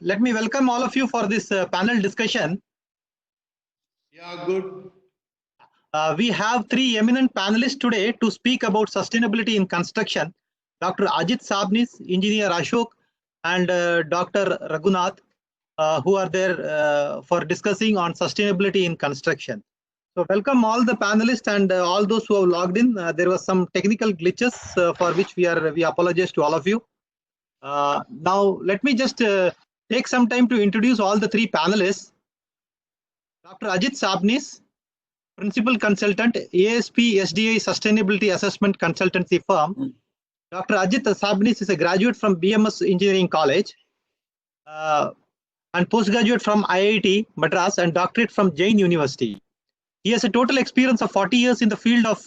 Let me welcome all of you for this panel discussion. Yeah, good. We have three eminent panelists today to speak about sustainability in construction. Dr. Ajit Sabnis, Engineer Ashok, and Dr. Raghunath, who are there for discussing on sustainability in construction. So welcome all the panelists and all those who have logged in. There was some technical glitches for which we apologize to all of you. Now let me just take some time to introduce all the three panelists. Dr. Ajit Sabnis, Principal Consultant, ASP SDI Sustainability Assessment Consultancy Firm. Dr. Ajit Sabnis is a graduate from BMS Engineering College and postgraduate from IIT Madras and doctorate from Jain University. He has a total experience of 40 years in the field of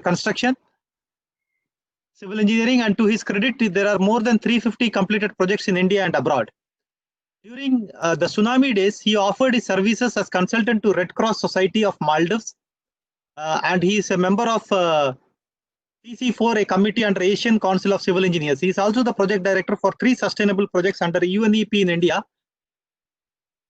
construction, civil engineering, and to his credit, there are more than 350 completed projects in India and abroad. During the tsunami days, he offered his services as consultant to Red Cross Society of Maldives, and he is a member of CC4, a committee under Asian Council of Civil Engineers. He is also the project director for 3 sustainable projects under UNEP in India.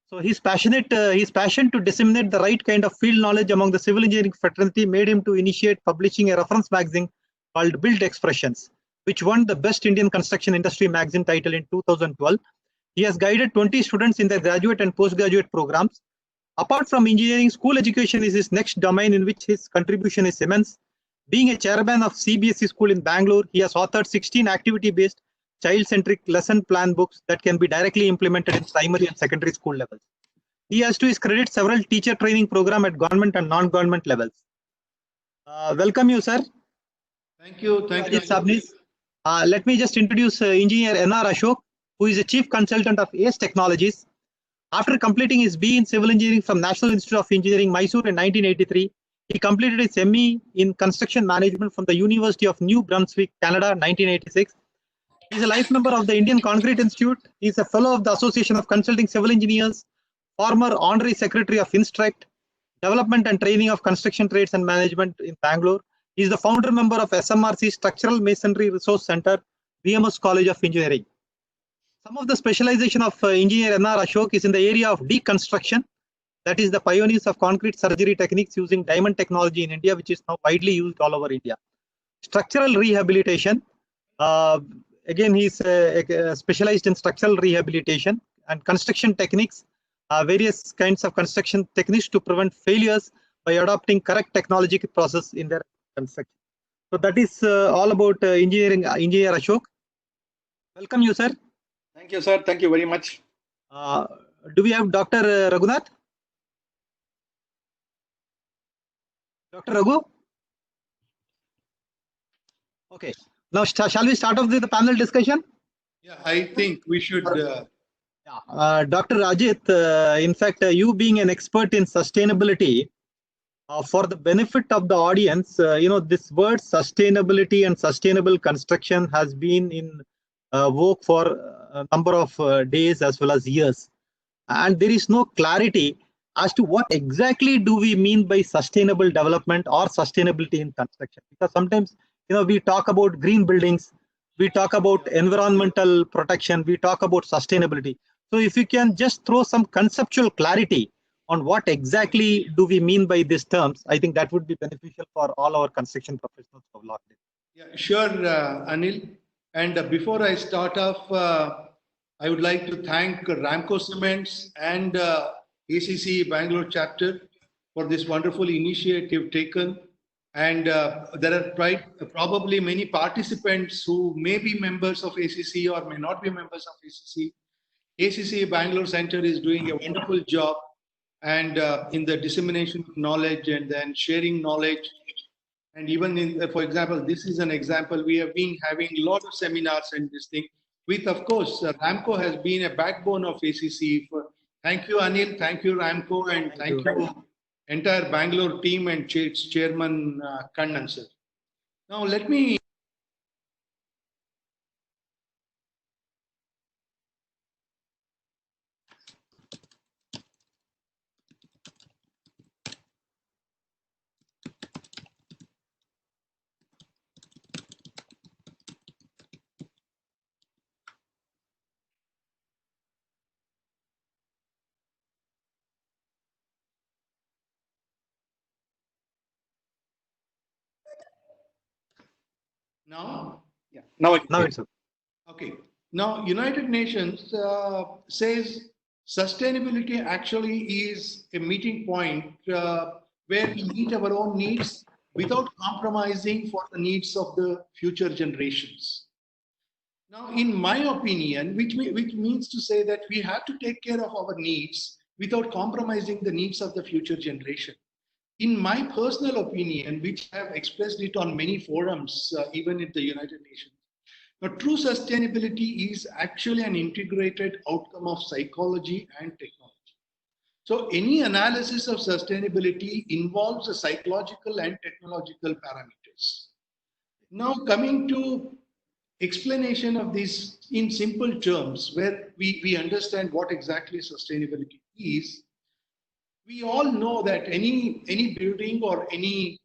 So his passion to disseminate the right kind of field knowledge among the civil engineering fraternity made him to initiate publishing a reference magazine called Built Expressions, which won the Best Indian Construction Industry magazine title in 2012. He has guided 20 students in their graduate and postgraduate programs. Apart from engineering, school education is his next domain in which his contribution is immense. Being a chairman of CBSE school in Bangalore, he has authored 16 activity-based, child-centric lesson plan books that can be directly implemented in primary and secondary school levels. He has to his credit several teacher training programs at government and non-government levels. Welcome you, sir. Thank you. Thank you. Ajit Sabnis. Let me just introduce Engineer N.R. Ashok, who is a chief consultant of ACE Technologies. After completing his B in civil engineering from National Institute of Engineering, Mysore in 1983, he completed his ME in construction management from the University of New Brunswick, Canada, 1986. He is a life member of the Indian Concrete Institute. He is a fellow of the Association of Consulting Civil Engineers, former honorary secretary of Instruct, Development and Training of Construction Trades and Management in Bangalore. He is the founder member of SMRC Structural Masonry Resource Center, BMS College of Engineering. Some of the specialization of Engineer N.R. Ashok is in the area of deconstruction, that is the pioneers of concrete surgery techniques using diamond technology in India, which is now widely used all over India. Structural rehabilitation, again he's specialized in structural rehabilitation and construction techniques, various kinds of construction techniques to prevent failures by adopting correct technological process in their construction. So that is all about Engineer Ashok. Welcome you, sir. Thank you, sir. Thank you very much. Do we have Dr. Raghunath? Dr. Raghu? Okay. Now, shall we start off with the panel discussion? Yeah, I think we should. Dr. Ajit, in fact, you being an expert in sustainability, for the benefit of the audience, this word sustainability and sustainable construction has been in vogue for a number of days as well as years. And there is no clarity as to what exactly do we mean by sustainable development or sustainability in construction. Because sometimes, we talk about green buildings, we talk about environmental protection, we talk about sustainability. So if you can just throw some conceptual clarity on what exactly do we mean by these terms, I think that would be beneficial for all our construction professionals who have logged in. Yeah, sure, Anil. And before I start off, I would like to thank Ramco Cements and ACC Bangalore chapter for this wonderful initiative taken. And there are probably many participants who may be members of ACC or may not be members of ACC. ACC Bangalore Center is doing a wonderful job and in the dissemination of knowledge and then sharing knowledge. And even in, for example, this is an example, we have been having a lot of seminars and this thing with, of course, Ramco has been a backbone of ACC. Thank you, Anil. Thank you, Ramco. And thank you, entire Bangalore team and Chairman Kannan, sir. Now, let me Now, yeah, now I can Now hear. it's okay. Okay. Now, United Nations says sustainability actually is a meeting point where we meet our own needs without compromising for the needs of the future generations. Now, in my opinion, which means to say that we have to take care of our needs without compromising the needs of the future generation. In my personal opinion, which I have expressed it on many forums, even in the United Nations, now, true sustainability is actually an integrated outcome of psychology and technology. So, any analysis of sustainability involves the psychological and technological parameters. Now, coming to explanation of this in simple terms, where we understand what exactly sustainability is, we all know that any building or any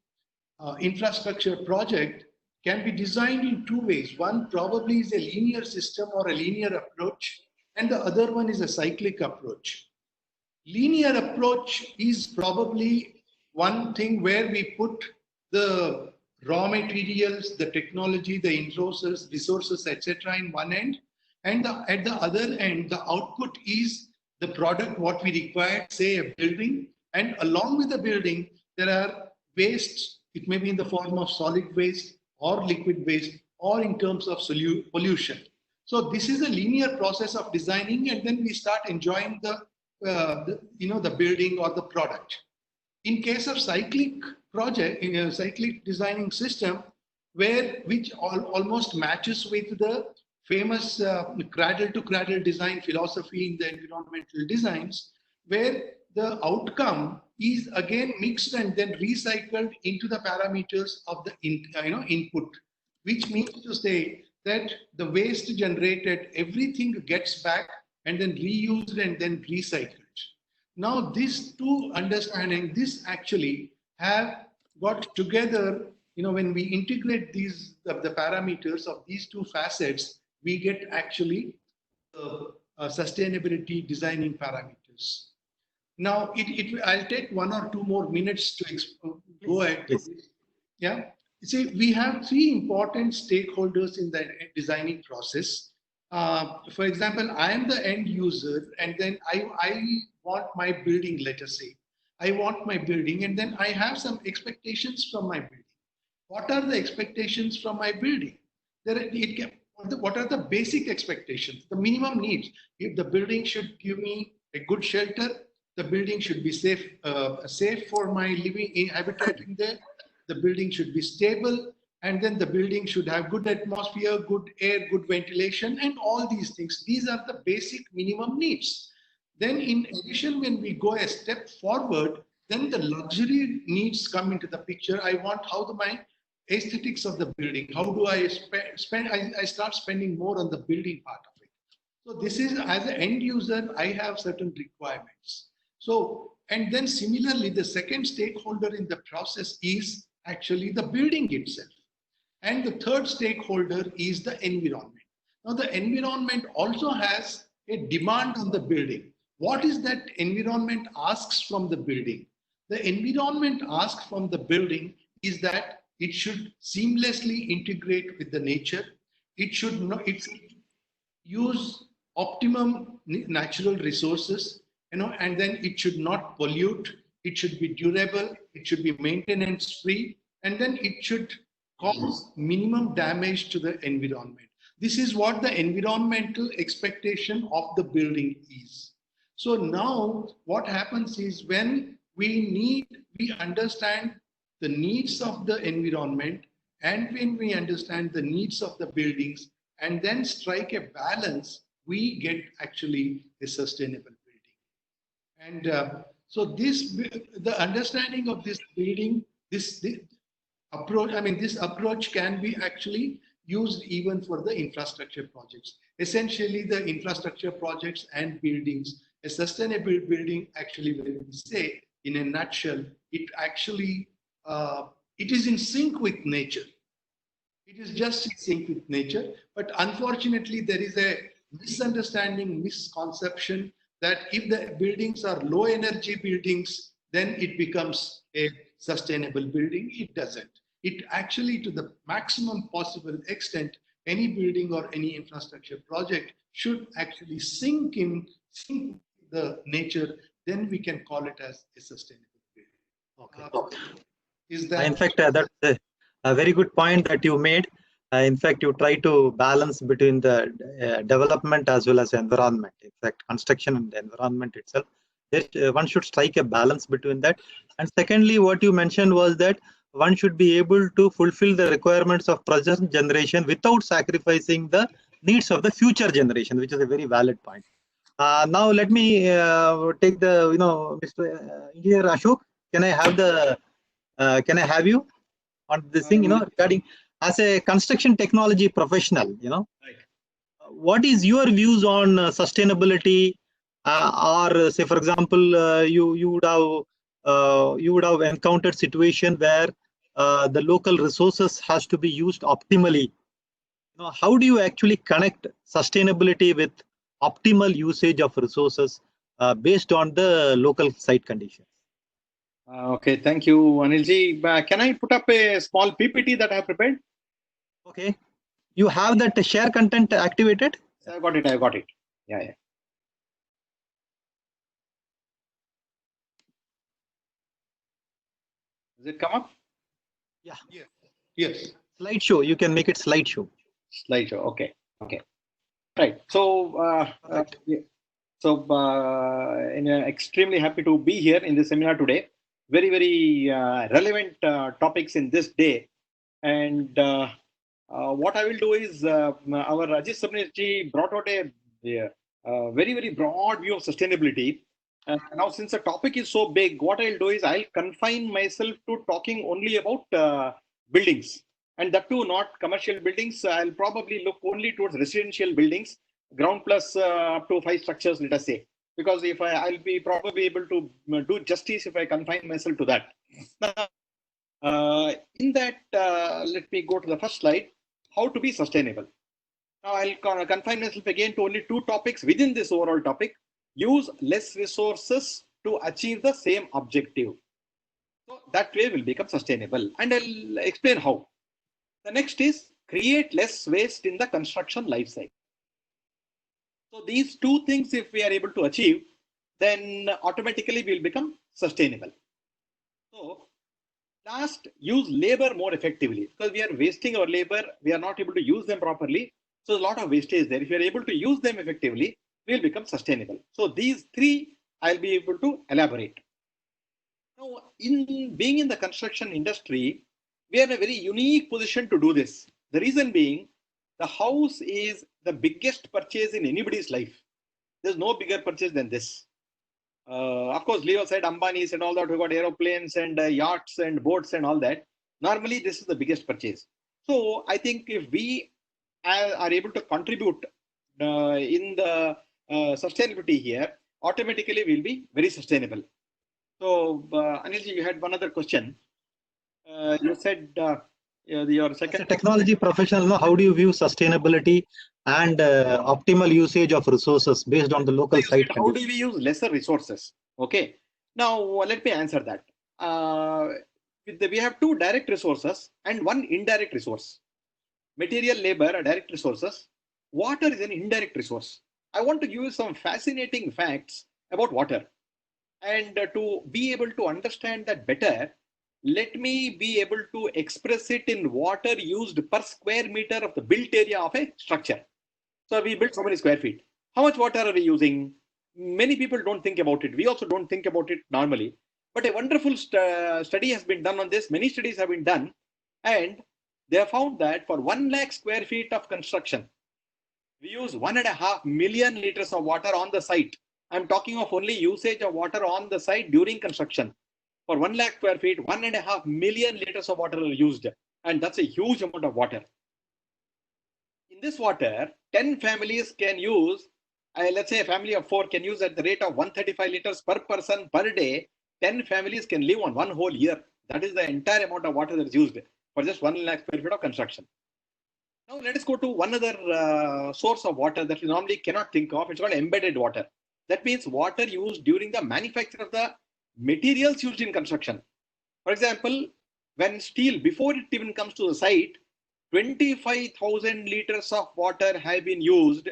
infrastructure project can be designed in two ways. One probably is a linear system or a linear approach, and the other one is a cyclic approach. Linear approach is probably one thing where we put the raw materials, the technology, the resources, etc. in one end, and at the other end, the output is the product what we require, say a building, and along with the building, there are wastes. It may be in the form of solid waste or liquid waste or in terms of pollution. So this is a linear process of designing, and then we start enjoying the building or the product. In case of cyclic project, in a cyclic designing system, which almost matches with the famous cradle to cradle design philosophy in the environmental designs, where the outcome is again mixed and then recycled into the parameters of the input, which means to say that the waste generated, everything gets back and then reused and then recycled. Now, these two understanding, this actually have got together, when we integrate the parameters of these two facets, we get actually sustainability designing parameters. Now, I'll take 1 or 2 more minutes to go ahead. Yes. Yeah. You see, we have 3 important stakeholders in the designing process. For example, I am the end user, and then I want my building, let us say. I want my building, and then I have some expectations from my building. What are the expectations from my building? What are the basic expectations, the minimum needs? If the building should give me a good shelter, the building should be safe for my living habitat in there. The building should be stable, and then the building should have good atmosphere, good air, good ventilation, and all these things. These are the basic minimum needs. Then in addition, when we go a step forward, then the luxury needs come into the picture. I want my aesthetics of the building. How do I spend? I start spending more on the building part of it. So this is, as an end user, I have certain requirements. So, and then similarly, the second stakeholder in the process is actually the building itself. And the third stakeholder is the environment. Now, the environment also has a demand on the building. What is that environment asks from the building? The environment asks from the building is that it should seamlessly integrate with the nature. It should use optimum natural resources, and then it should not pollute. It should be durable. It should be maintenance free, and then it should cause minimum damage to the environment. This is what the environmental expectation of the building is. So now what happens is, when we understand the needs of the environment, and when we understand the needs of the buildings, and then strike a balance, we get actually a sustainable building. And so the understanding of this building, this approach can be actually used even for the infrastructure projects. Essentially, the infrastructure projects and buildings, a sustainable building, actually, when we say in a nutshell, it actually it is in sync with nature. It is just in sync with nature. But unfortunately, there is a misunderstanding, misconception that if the buildings are low energy buildings, then it becomes a sustainable building. It doesn't. it actually, to the maximum possible extent, any building or any infrastructure project should actually sync the nature. Then we can call it as a sustainable building. Okay. Is In that? fact, that's a very good point that you made. In fact, you try to balance between the development as well as environment. In fact, construction and the environment itself, one should strike a balance between that. And secondly, what you mentioned was that one should be able to fulfill the requirements of present generation without sacrificing the needs of the future generation, which is a very valid point. Now, let me take the, Mr. Engineer Ashok. Can I have the? Can I have you on this thing? Regarding as a construction technology professional, Right. what is your views on sustainability, or say, for example, you would have encountered situation where the local resources has to be used optimally. How do you actually connect sustainability with optimal usage of resources based on the local site conditions? Okay, thank you, Anilji. Can I put up a small PPT that I have prepared? Okay, you have that share content activated? I got it. I got it. Yeah, yeah. Does it come up? Yeah. Yes. Slideshow. You can make it slideshow. Slideshow. Okay. Okay. Right. So, extremely happy to be here in this seminar today. Very, very relevant topics in this day. And what I will do is our Rajesh Sabnis brought out a very, very broad view of sustainability. Now, since the topic is so big, what I'll do is I'll confine myself to talking only about buildings, and that too not commercial buildings. I'll probably look only towards residential buildings, ground plus up to 5 structures, let us say, because if I'll be probably able to do justice if I confine myself to that. Now, in that, let me go to the first slide, how to be sustainable. Now, I'll confine myself again to only 2 topics within this overall topic. Use less resources to achieve the same objective. So that way will become sustainable, and I'll explain how. The next is create less waste in the construction life cycle. So these 2 things, if we are able to achieve, then automatically we will become sustainable. So last, use labor more effectively, because we are wasting our labor. We are not able to use them properly. So a lot of wastage there. If you are able to use them effectively, we will become sustainable. So these 3 I'll be able to elaborate. Now, in being in the construction industry, we are in a very unique position to do this. The reason being, the house is the biggest purchase in anybody's life. There's no bigger purchase than this. Of course, leave aside Ambani's and all that. We've got aeroplanes and yachts and boats and all that. Normally, this is the biggest purchase. So I think if we are able to contribute in the sustainability here, automatically we'll be very sustainable. So, Anilji, you had one other question. You said your second. As a technology professional, how do you view sustainability and optimal usage of resources based on the local site conditions? How do we use lesser resources? Okay. Now, let me answer that. We have 2 direct resources and 1 indirect resource. Material, labor are direct resources. Water is an indirect resource. I want to give you some fascinating facts about water. And to be able to understand that better, let me be able to express it in water used per square meter of the built area of a structure. So we built so many square feet. How much water are we using? Many people don't think about it. We also don't think about it normally. But a wonderful study has been done on this. Many studies have been done. And they have found that for 1 lakh square feet of construction, we use 1.5 million liters of water on the site. I'm talking of only usage of water on the site during construction. For 1 lakh square feet, 1.5 million liters of water are used. And that's a huge amount of water. In this water, 10 families can use, let's say a family of 4 can use at the rate of 135 liters per person per day. 10 families can live on 1 whole year. That is the entire amount of water that is used for just 1 lakh square feet of construction. Now let us go to one other source of water that we normally cannot think of. It's called embedded water. That means water used during the manufacture of the materials used in construction. For example, when steel, before it even comes to the site, 25,000 liters of water have been used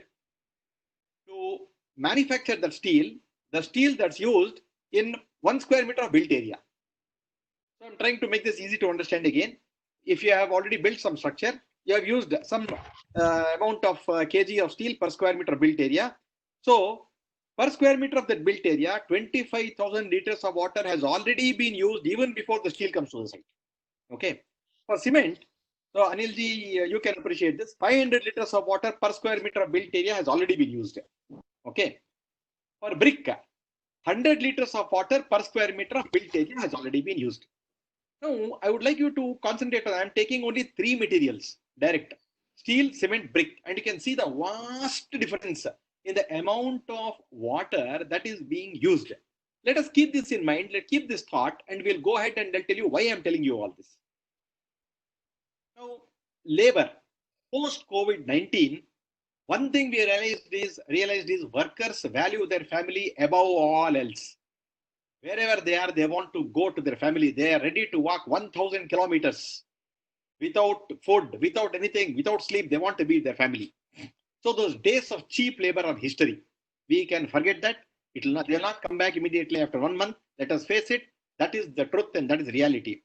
to manufacture that steel, the steel that's used in 1 square meter of built area. So I'm trying to make this easy to understand again. If you have already built some structure, you have used some amount of kg of steel per square meter built area. So per square meter of that built area, 25,000 liters of water has already been used even before the steel comes to the site. Okay. For cement, so Anilji, you can appreciate this. 500 liters of water per square meter of built area has already been used. Okay. For brick, 100 liters of water per square meter of built area has already been used. Now, I would like you to concentrate on, I'm taking only 3 materials, direct, steel, cement, brick, and you can see the vast difference in the amount of water that is being used. Let us keep this in mind, let's keep this thought, and we'll go ahead and I'll tell you why I'm telling you all this. Now, labor, post-COVID-19, one thing we realized is workers value their family above all else. Wherever they are, they want to go to their family. They are ready to walk 1,000 kilometers without food, without anything, without sleep. They want to be with their family. So those days of cheap labor are history. We can forget that. They will not come back immediately after 1 month. Let us face it. That is the truth and that is reality.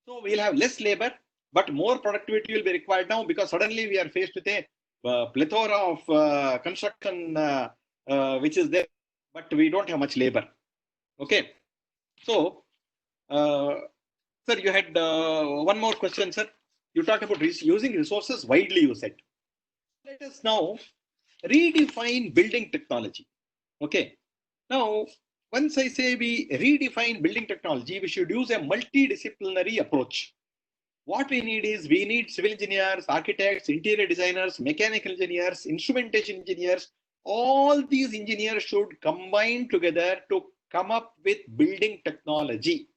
So we'll have less labor, but more productivity will be required now because suddenly we are faced with a plethora of construction which is there, but we don't have much labor. Okay. So, sir, you had one more question, sir. You talked about using resources widely, you said. Let us now redefine building technology. Okay. Now, once I say we redefine building technology, we should use a multidisciplinary approach. What we need is, we need civil engineers, architects, interior designers, mechanical engineers, instrumentation engineers. All these engineers should combine together to come up with building technology.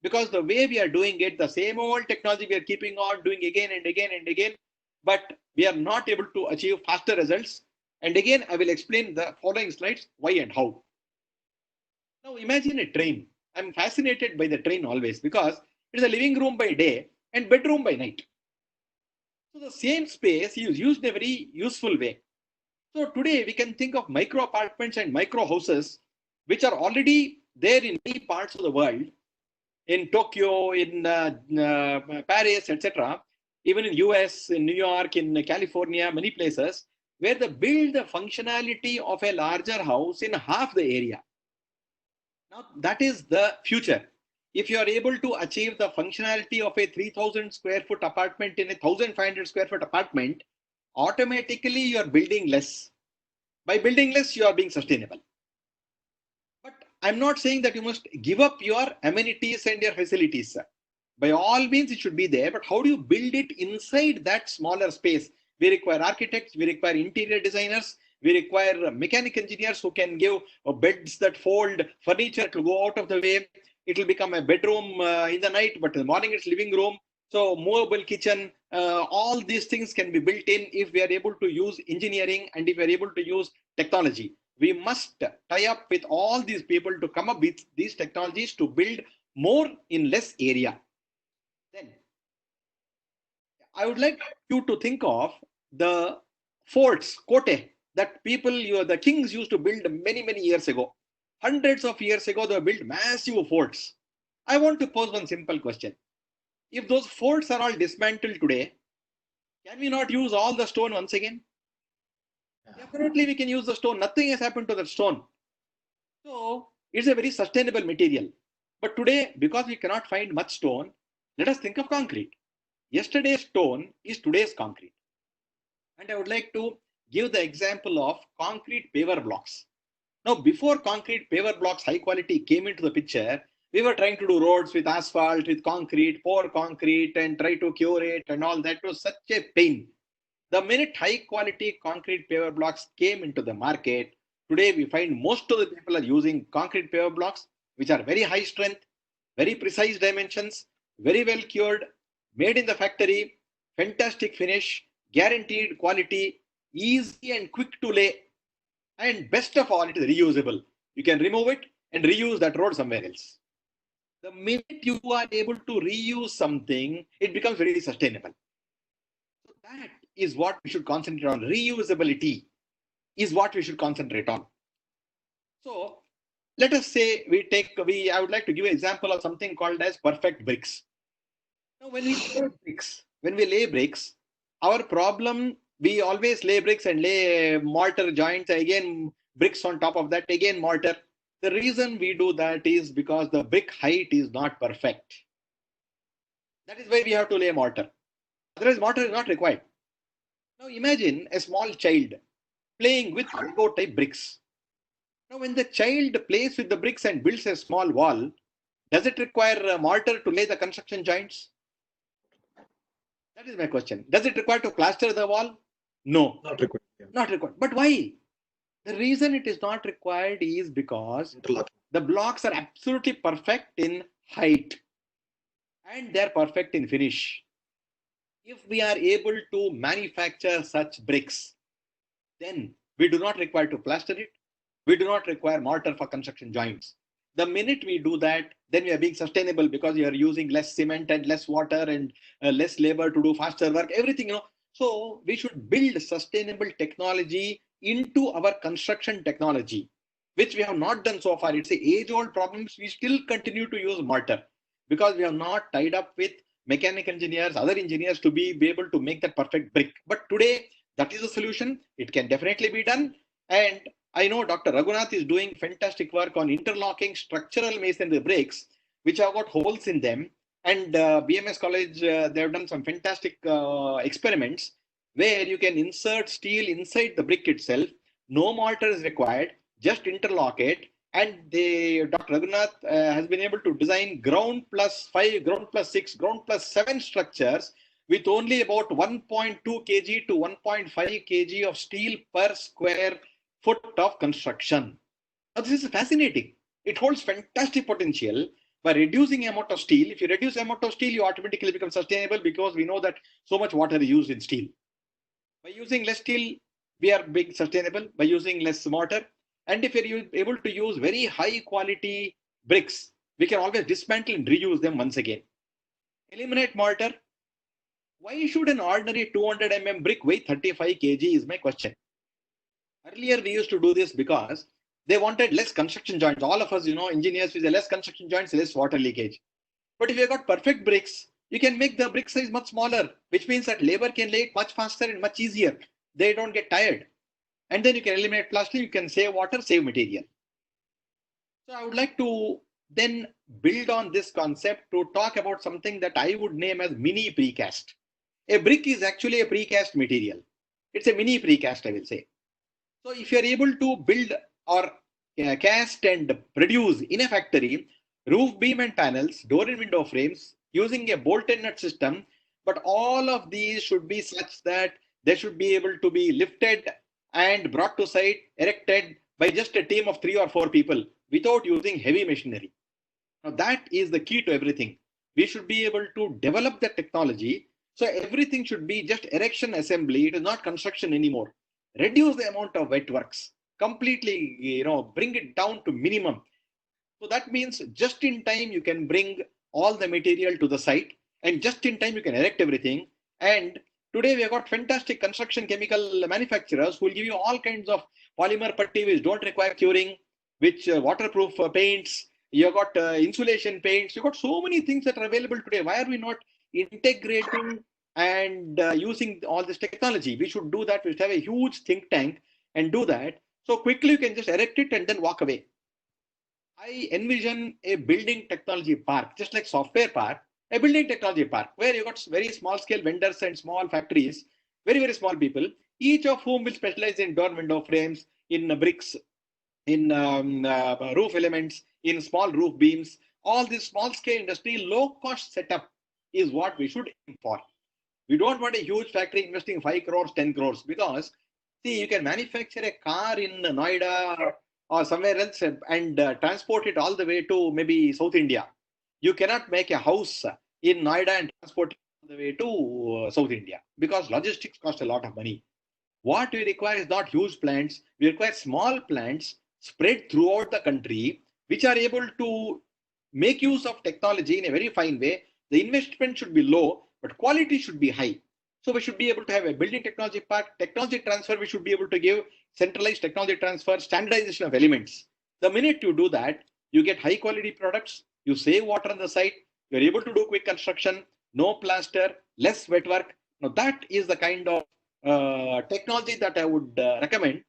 Because the way we are doing it, the same old technology we are keeping on doing again and again and again, but we are not able to achieve faster results. And again, I will explain the following slides, why and how. Now imagine a train. I'm fascinated by the train always because it is a living room by day and bedroom by night. So the same space is used in a very useful way. So today we can think of micro apartments and micro houses, which are already there in many parts of the world, in Tokyo, in Paris, etc., even in US, in New York, in California, many places, where they build the functionality of a larger house in half the area. Now that is the future. If you are able to achieve the functionality of a 3,000 square foot apartment in a 1,500 square foot apartment, automatically you are building less. By building less, you are being sustainable. But I'm not saying that you must give up your amenities and your facilities. By all means, it should be there, but how do you build it inside that smaller space? We require architects, we require interior designers, we require mechanical engineers who can give beds that fold, furniture to go out of the way. It will become a bedroom in the night, but in the morning it's living room. So movable kitchen, all these things can be built in if we are able to use engineering and if we are able to use technology. We must tie up with all these people to come up with these technologies to build more in less area. Then I would like you to think of the forts, kote, that people, the kings used to build many, many years ago. Hundreds of years ago, they built massive forts. I want to pose one simple question. If those forts are all dismantled today, can we not use all the stone once again? Definitely we can use the stone. Nothing has happened to the stone. So it's a very sustainable material. But today, because we cannot find much stone, let us think of concrete. Yesterday's stone is today's concrete. And I would like to give the example of concrete paver blocks. Now, before concrete paver blocks high quality came into the picture, we were trying to do roads with asphalt, with concrete, pour concrete and try to cure it and all that. Was such a pain. The minute high quality concrete paver blocks came into the market, today we find most of the people are using concrete paver blocks, which are very high strength, very precise dimensions, very well cured, made in the factory, fantastic finish, guaranteed quality, easy and quick to lay, and best of all, it is reusable. You can remove it and reuse that road somewhere else. The minute you are able to reuse something, it becomes very sustainable. So that is what we should concentrate on. Reusability is what we should concentrate on. So let us say I would like to give an example of something called as perfect bricks. Now, when we lay bricks, our problem, we always lay bricks and lay mortar joints, again bricks on top of that, again mortar. The reason we do that is because the brick height is not perfect. That is why we have to lay mortar. Otherwise, mortar is not required. Now imagine a small child playing with Lego type bricks. Now when the child plays with the bricks and builds a small wall, does it require a mortar to lay the construction joints? That is my question. Does it require to plaster the wall? No. Not required. Yeah. Not required. But why? The reason it is not required is because the blocks are absolutely perfect in height and they're perfect in finish. If we are able to manufacture such bricks, then we do not require to plaster it. We do not require mortar for construction joints. The minute we do that, then we are being sustainable because you are using less cement and less water and less labor to do faster work, everything, So we should build sustainable technology into our construction technology, which we have not done so far. It's an age-old problem. We still continue to use mortar because we have not tied up with mechanical engineers, other engineers to be able to make that perfect brick. But today, that is the solution. It can definitely be done. And I know Dr. Raghunath is doing fantastic work on interlocking structural masonry bricks, which have got holes in them. And BMS College, they have done some fantastic experiments where you can insert steel inside the brick itself. No mortar is required, just interlock it. And Dr. Raghunath has been able to design ground plus 5, ground plus 6, ground plus 7 structures with only about 1.2 kg to 1.5 kg of steel per square foot of construction. Now, this is fascinating. It holds fantastic potential. By reducing amount of steel, if you reduce amount of steel, you automatically become sustainable because we know that so much water is used in steel. By using less steel, we are being sustainable. By using less mortar, and if you're able to use very high quality bricks, we can always dismantle and reuse them once again. Eliminate mortar. Why should an ordinary 200 mm brick weigh 35 kg is my question. Earlier, we used to do this because they wanted less construction joints. All of us, engineers, with less construction joints, less water leakage. But if you've got perfect bricks, you can make the brick size much smaller, which means that labor can lay it much faster and much easier. They don't get tired. And then you can eliminate plastering, you can save water, save material. So I would like to then build on this concept to talk about something that I would name as mini precast. A brick is actually a precast material. It's a mini precast, I will say. So if you're able to build or cast and produce in a factory roof beam and panels, door and window frames using a bolt and nut system, but all of these should be such that they should be able to be lifted and brought to site, erected by just a team of 3 or 4 people without using heavy machinery. Now that is the key to everything. We should be able to develop the technology. So everything should be just erection assembly. It is not construction anymore. Reduce the amount of wet works. Completely, bring it down to minimum. So that means just in time you can bring all the material to the site, and just in time you can erect everything. And today we have got fantastic construction chemical manufacturers who will give you all kinds of polymer putty which don't require curing, which waterproof paints. You've got insulation paints. You've got so many things that are available today. Why are we not integrating and using all this technology? We should do that. We should have a huge think tank and do that. So quickly you can just erect it and then walk away. I envision a building technology park, just like software park, a building technology park where you got very small scale vendors and small factories, very, very small people, each of whom will specialize in door window frames, in bricks, in roof elements, in small roof beams. All this small scale industry, low cost setup is what we should aim for. We don't want a huge factory investing 5 crores, 10 crores, because see, you can manufacture a car in Noida or somewhere else and transport it all the way to maybe South India. You cannot make a house in Noida and transport it all the way to South India because logistics cost a lot of money. What we require is not huge plants. We require small plants spread throughout the country, which are able to make use of technology in a very fine way, the investment should be low, but quality should be high. So we should be able to have a building technology park, technology transfer, we should be able to give centralized technology transfer, standardization of elements. The minute you do that, you get high quality products, you save water on the site, you're able to do quick construction, no plaster, less wet work. Now that is the kind of technology that I would recommend.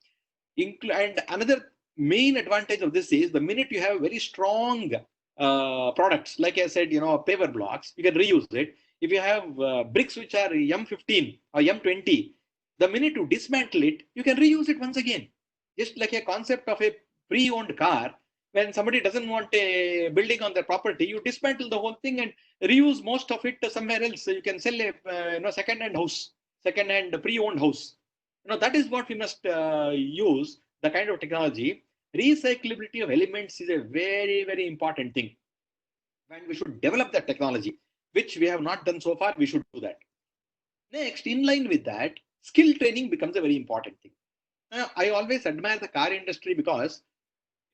And another main advantage of this is the minute you have very strong products, like I said, paver blocks, you can reuse it. If you have bricks which are M15 or M20, the minute you dismantle it, you can reuse it once again. Just like a concept of a pre-owned car, when somebody doesn't want a building on their property, you dismantle the whole thing and reuse most of it somewhere else. So you can sell a second-hand house, second-hand pre-owned house. That is what we must use, the kind of technology. Recyclability of elements is a very, very important thing. And we should develop that technology, which we have not done so far. We should do that. Next, in line with that, skill training becomes a very important thing. Now, I always admire the car industry because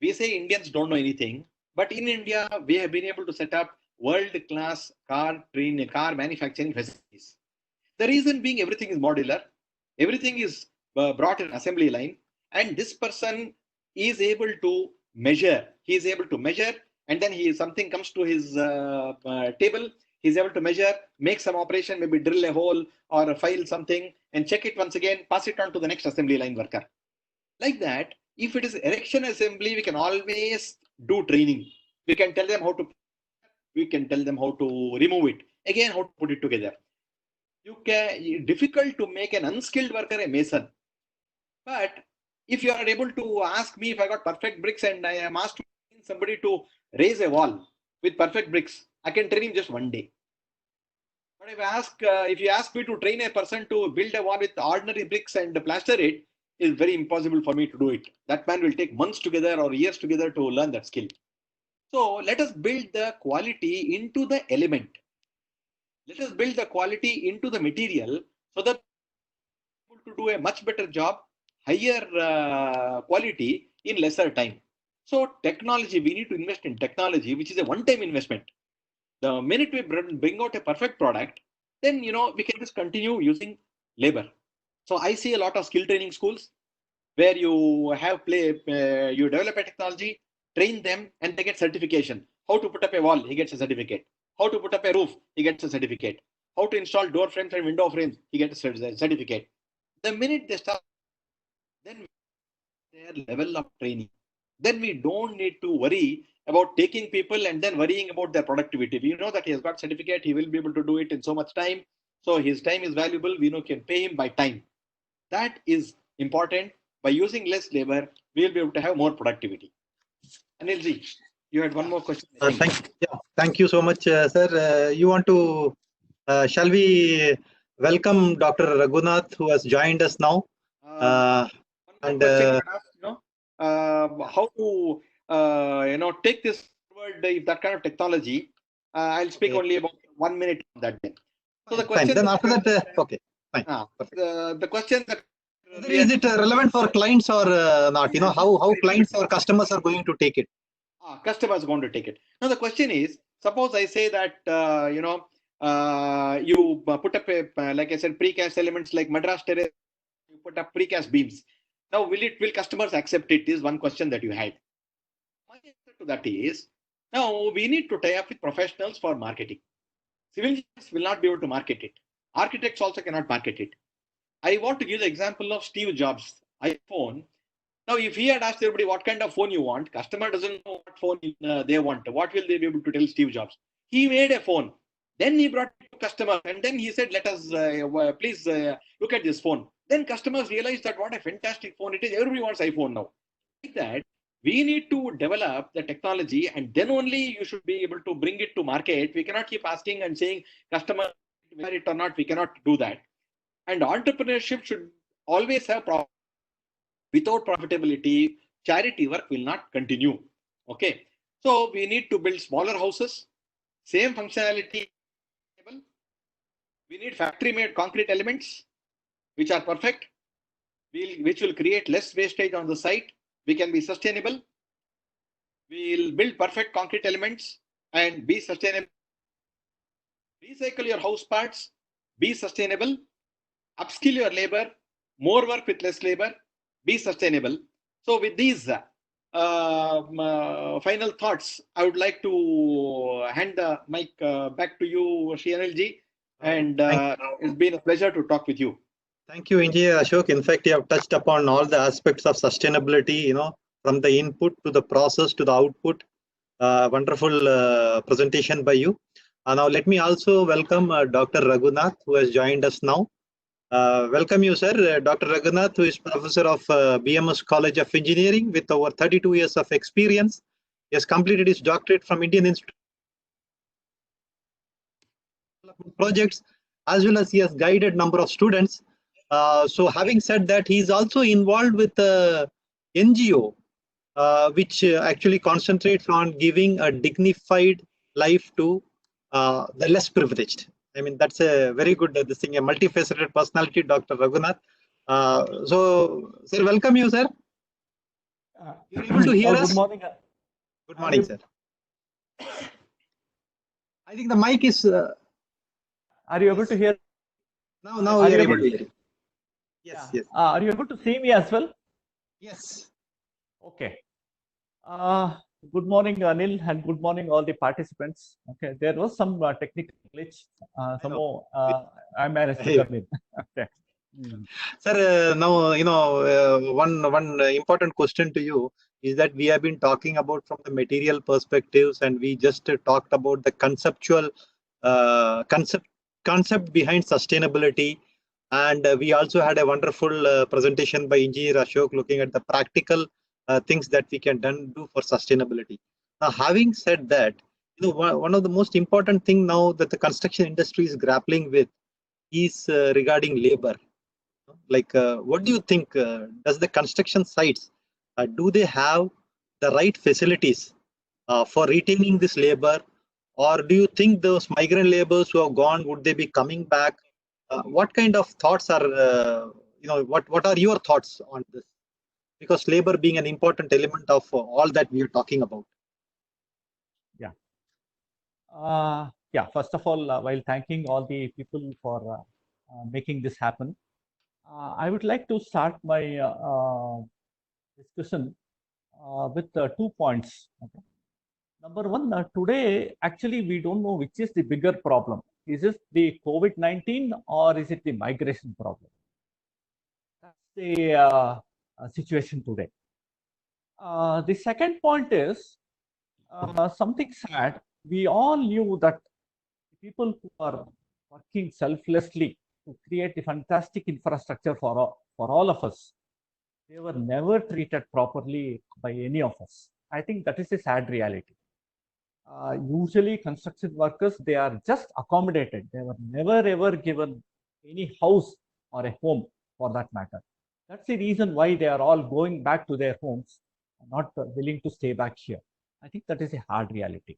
we say Indians don't know anything, but in India, we have been able to set up world-class car manufacturing facilities. The reason being everything is modular, everything is brought in assembly line, and this person is able to measure. He is able to measure, and then something comes to his table. He's able to measure, make some operation, maybe drill a hole or file something, and check it once again, pass it on to the next assembly line worker. Like that, if it is erection assembly, we can always do training. We can tell them how to, we can tell them how to remove it. Again, how to put it together. Difficult to make an unskilled worker a mason. But if you are able to ask me if I got perfect bricks and I am asked to train somebody to raise a wall with perfect bricks, I can train him just one day. But if you ask me to train a person to build a wall with ordinary bricks and plaster it, is very impossible for me to do it. That man will take months together or years together to learn that skill. So let us build the quality into the element. Let us build the quality into the material so that we are able to do a much better job, higher quality in lesser time. So technology, we need to invest in technology, which is a one-time investment. The minute we bring out a perfect product, then we can just continue using labor. So I see a lot of skill training schools where you have you develop a technology, train them, and they get certification. How to put up a wall, he gets a certificate. How to put up a roof, he gets a certificate. How to install door frames and window frames, he gets a certificate. The minute they start, then their level of training, then we don't need to worry about taking people and then worrying about their productivity. We know that he has got certificate, he will be able to do it in so much time. So his time is valuable. We can pay him by time. That is important. By using less labor, we will be able to have more productivity. Anilji, you had one more question. Thank you so much, sir. You want to, shall we welcome Dr. Raghunath, who has joined us now? How to take this forward if that kind of technology. I'll speak only about 1 minute on that then. So the question. Then after that, okay. Fine. The question that is it relevant for clients or not? How clients or customers are going to take it? Customers are going to take it. Now the question is, suppose I say that you put up like I said, precast elements like Madras terrace. You put up precast beams. Now will customers accept it? Is one question that you had. My answer to that is, now we need to tie up with professionals for marketing. Civil engineers will not be able to market it. Architects also cannot market it. I want to give the example of Steve Jobs' iPhone. Now, if he had asked everybody what kind of phone you want, customer doesn't know what phone they want. What will they be able to tell Steve Jobs? He made a phone. Then he brought it to customer and then he said, let us please look at this phone. Then customers realized that what a fantastic phone it is. Everybody wants iPhone now. Like that, we need to develop the technology and then only you should be able to bring it to market. We cannot keep asking and saying customer wear it or not. We cannot do that. And entrepreneurship should always have profit. Without profitability, charity work will not continue. Okay. So we need to build smaller houses, same functionality. We need factory-made concrete elements, which are perfect, which will create less wastage on the site. We can be sustainable. We'll build perfect concrete elements and be sustainable. Recycle your house parts, be sustainable, upskill your labor, more work with less labor, be sustainable. So with these final thoughts, I would like to hand the mic back to you, Shri Anilji. And it's been a pleasure to talk with you. Thank you, Engineer Ashok. In fact, you have touched upon all the aspects of sustainability, from the input to the process to the output. Wonderful presentation by you. Now, let me also welcome Dr. Raghunath, who has joined us now. Welcome you, sir. Dr. Raghunath, who is professor of BMS College of Engineering with over 32 years of experience. He has completed his doctorate from Indian Institute of Projects, as well as he has guided number of students. So having said that, he is also involved with the NGO, which actually concentrates on giving a dignified life to the less privileged. I mean, that's a very good this thing, a multifaceted personality, Dr. Raghunath. So, sir, welcome you, sir. You're able to hear us? Good morning. Good morning, sir. I think the mic is. Are you able to hear? Now we are able to hear you. Yes, yes. Are you able to see me as well? Yes. Okay. Good morning, Anil, and good morning, all the participants. Okay, there was some technical glitch. Somehow I managed to come in. Okay. Sir, now one important question to you is that we have been talking about from the material perspectives, and we just talked about the conceptual concept behind sustainability, and we also had a wonderful presentation by Engineer Ashok looking at the practical things that we can do for sustainability. Now, having said that, one of the most important thing now that the construction industry is grappling with is regarding labor. Like, what do you think? Does the construction sites do they have the right facilities for retaining this labor, or do you think those migrant laborers who have gone, would they be coming back? What kind of thoughts are what are your thoughts on this? Because labor being an important element of all that we are talking about. Yeah. First of all, while thanking all the people for making this happen, I would like to start my discussion with 2 points. Okay. Number one, today, actually, we don't know which is the bigger problem. Is it the COVID-19 or is it the migration problem? That's the situation today. The second point is something sad. We all knew that people who are working selflessly to create a fantastic infrastructure for all of us, they were never treated properly by any of us. I think that is a sad reality. Usually construction workers, they are just accommodated. They were never ever given any house or a home for that matter. That's the reason why they are all going back to their homes, not willing to stay back here. I think that is a hard reality.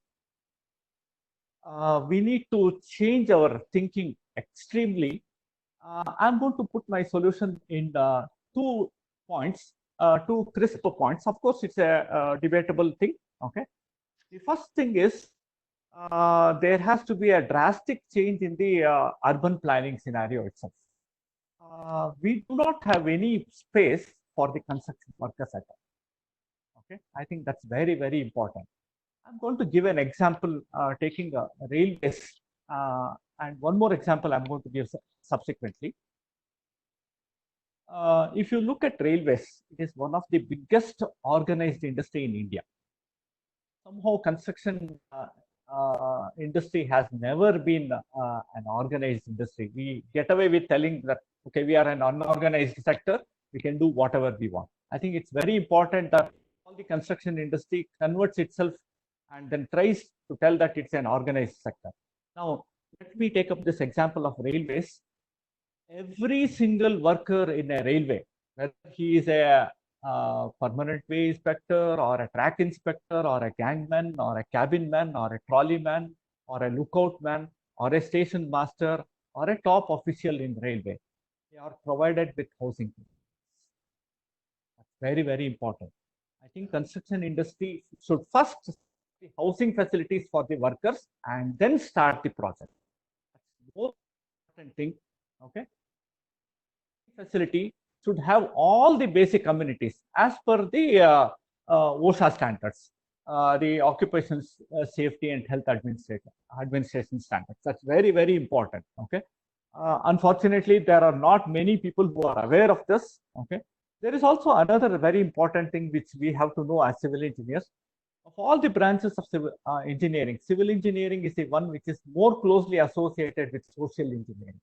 We need to change our thinking extremely. I'm going to put my solution in 2 points, 2 crisp points. Of course, it's a debatable thing. Okay. The first thing is there has to be a drastic change in the urban planning scenario itself. We do not have any space for the construction workers at all. Okay, I think that's very, very important. I'm going to give an example taking railways, and one more example I'm going to give subsequently. If you look at railways, it is one of the biggest organized industry in India. Somehow construction industry has never been an organized industry. We get away with telling that, okay, we are an unorganized sector, we can do whatever we want. I think it's very important that all the construction industry converts itself and then tries to tell that it's an organized sector. Now, let me take up this example of railways. Every single worker in a railway, whether he is a permanent way inspector or a track inspector or a gangman or a cabin man or a trolley man or a lookout man or a station master or a top official in railway, they are provided with housing. That's very, very important. I think construction industry should first the housing facilities for the workers and then start the project. That's the most important thing. Okay. Facility should have all the basic amenities as per the OSHA standards, the Occupational Safety and Health Administration standards. That's very, very important. Okay. Unfortunately, there are not many people who are aware of this. Okay. There is also another very important thing which we have to know as civil engineers. Of all the branches of civil engineering, civil engineering is the one which is more closely associated with social engineering.